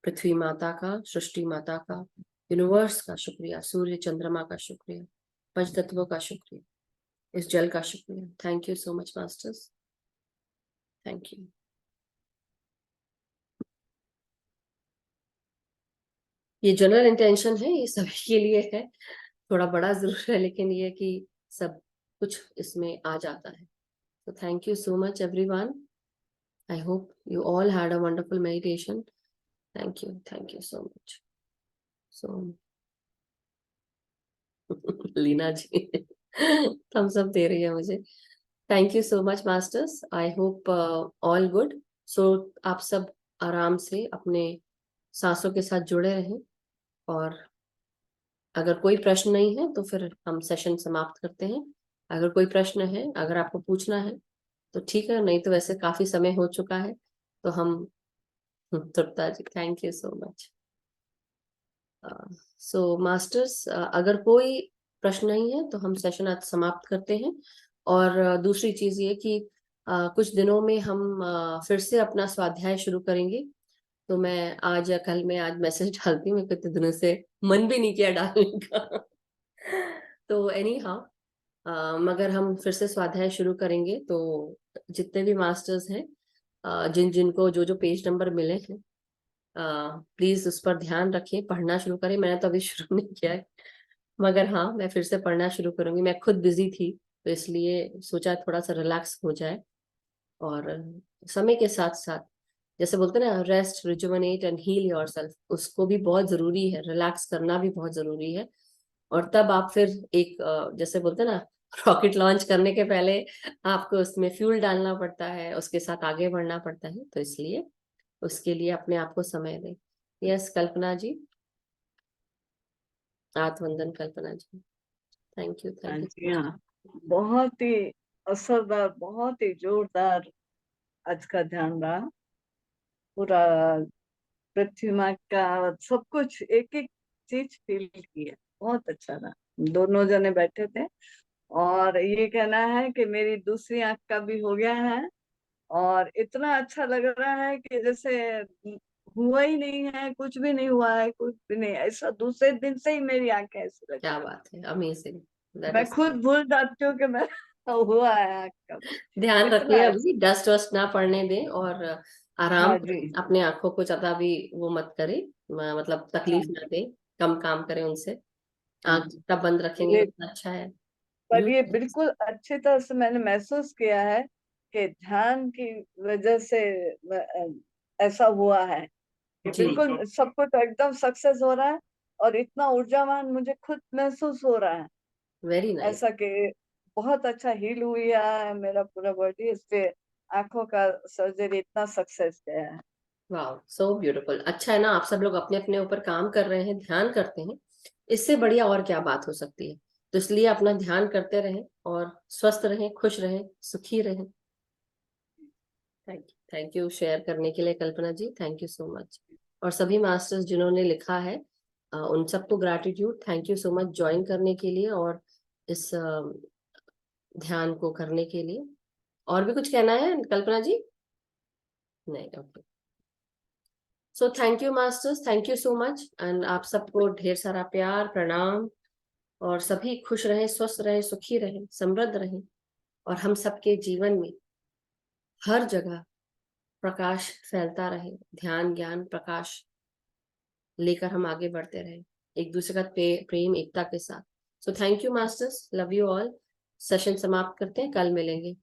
पृथ्वी माता का, सृष्टि माता का, यूनिवर्स का शुक्रिया, सूर्य चंद्रमा का शुक्रिया, पंचतत्वों का शुक्रिया, इस जल का शुक्रिया। Thank you so much masters, thank you. ये जनरल इंटेंशन है, ये सभी के लिए है, थोड़ा बड़ा जरूर है, लेकिन ये कि सब कुछ इसमें आ जाता है। तो thank you so much everyone, I hope you all had a wonderful meditation. Thank you so much. So Leena ji thumbs up दे रही है मुझे। Thank you so much masters, I hope all good. So आप सब आराम से अपने सांसों के साथ जुड़े रहें, और अगर कोई प्रश्न नहीं है तो फिर हम सेशन समाप्त करते हैं। अगर कोई प्रश्न है, अगर आपको पूछना है तो ठीक है, नहीं तो वैसे काफी समय हो चुका है तो हम Tripta ji, thank you so much. So masters, अगर कोई प्रश्न नहीं है तो हम सेशन आज समाप्त करते हैं। और दूसरी चीज ये कि कुछ दिनों में हम फिर से अपना स्वाध्याय शुरू करेंगे। तो मैं आज या कल में आज मैसेज डालती हूँ, कितने दिनों से मन भी नहीं किया डालने का तो एनी हाउ, मगर हम फिर से स्वाध्याय शुरू करेंगे। तो जितने भी मास्टर्स हैं, जिन जिनको जो जो पेज नंबर मिले हैं, प्लीज उस पर ध्यान रखें, पढ़ना शुरू करें। मैंने तो अभी शुरू नहीं किया है, मगर हाँ, मैं फिर से पढ़ना शुरू करूंगी। मैं खुद बिजी थी तो इसलिए सोचा थोड़ा सा रिलैक्स हो जाए, और समय के साथ साथ जैसे बोलते हैं ना, rest, rejuvenate and heal yourself, उसको भी बहुत जरूरी है, रिलैक्स करना भी बहुत जरूरी है। और तब आप फिर एक जैसे बोलते हैं ना, रॉकेट लॉन्च करने के पहले आपको उसमें फ्यूल डालना पड़ता है, उसके साथ आगे बढ़ना पड़ता है। तो इसलिए उसके लिए अपने आप को समय दें। यस कल्पना जी, आत्मवंदन कल्पना जी, थैंक यू हाँ थैंक जी, यू। हाँ, बहुत ही असरदार, बहुत ही जोरदार आज का ध्यान रहा। पूरा पृथ्वी माँ का सब कुछ, एक एक चीज फील की है, बहुत अच्छा रहा। दोनों जने बैठे थे, और ये कहना है कि मेरी दूसरी आंख का भी हो गया है, और इतना अच्छा लग रहा है कि जैसे हुआ ही नहीं है, कुछ भी नहीं हुआ है, कुछ भी नहीं, ऐसा दूसरे दिन से ही मेरी आंखें ऐसी लग क्या रही। बात है, अमेजिंग, दैट मैं इज। खुद भूल जाती हूँ कि मैं हुआ है आंख का। ध्यान इतना रखिए, अच्छा। अभी डस्ट वस्ट ना पड़ने दें, और आराम हाँ जी, करें, अपने आंखों को ज्यादा भी वो मत करें, मतलब हाँ तकलीफ ना दें, कम काम करें उनसे। हाँ आंख जितना बंद रखेंगे ये, उतना अच्छा है। पर ये यूज। बिल्कुल अच्छी तरह से मैंने महसूस किया है कि ध्यान की वजह से ऐसा हुआ है कि जी, बिल्कुल सब कुछ एकदम सक्सेस हो रहा है, और इतना ऊर्जावान मुझे खुद महसूस हो रहा है, वेरी नाइस। ऐसा कि बहुत अच्छा हील हुई है मेरा पूरा बॉडी, इससे आंखों का सर्जरी इतना सक्सेस गया है। वाह, सो ब्यूटीफुल। अच्छा है ना, आप सब लोग अपने अपने ऊपर काम कर रहे हैं, ध्यान करते हैं, इससे बढ़िया और क्या बात हो सकती है। तो इसलिए अपना ध्यान करते रहें और स्वस्थ रहें, खुश रहें, सुखी रहें। थैंक यू शेयर करने के लिए कल्पना ji, thank you so much. और सभी मास्टर्स जिन्होंने लिखा है, उन सबको gratitude, thank you so much join करने के लिए और इस ध्यान को करने के लिए। और भी कुछ कहना है कल्पना जी? नहीं, okay. So thank you masters, thank you so much, and आप सबको ढेर सारा प्यार, प्रणाम, और सभी खुश रहें, स्वस्थ रहें, सुखी रहें, समृद्ध रहें, और हम सबके जीवन में हर जगह प्रकाश फैलता रहे, ध्यान ज्ञान प्रकाश लेकर हम आगे बढ़ते रहे, एक दूसरे का प्रेम एकता के साथ। सो thank you masters, love you all. Session समाप्त करते हैं, कल मिलेंगे।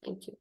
Thank you.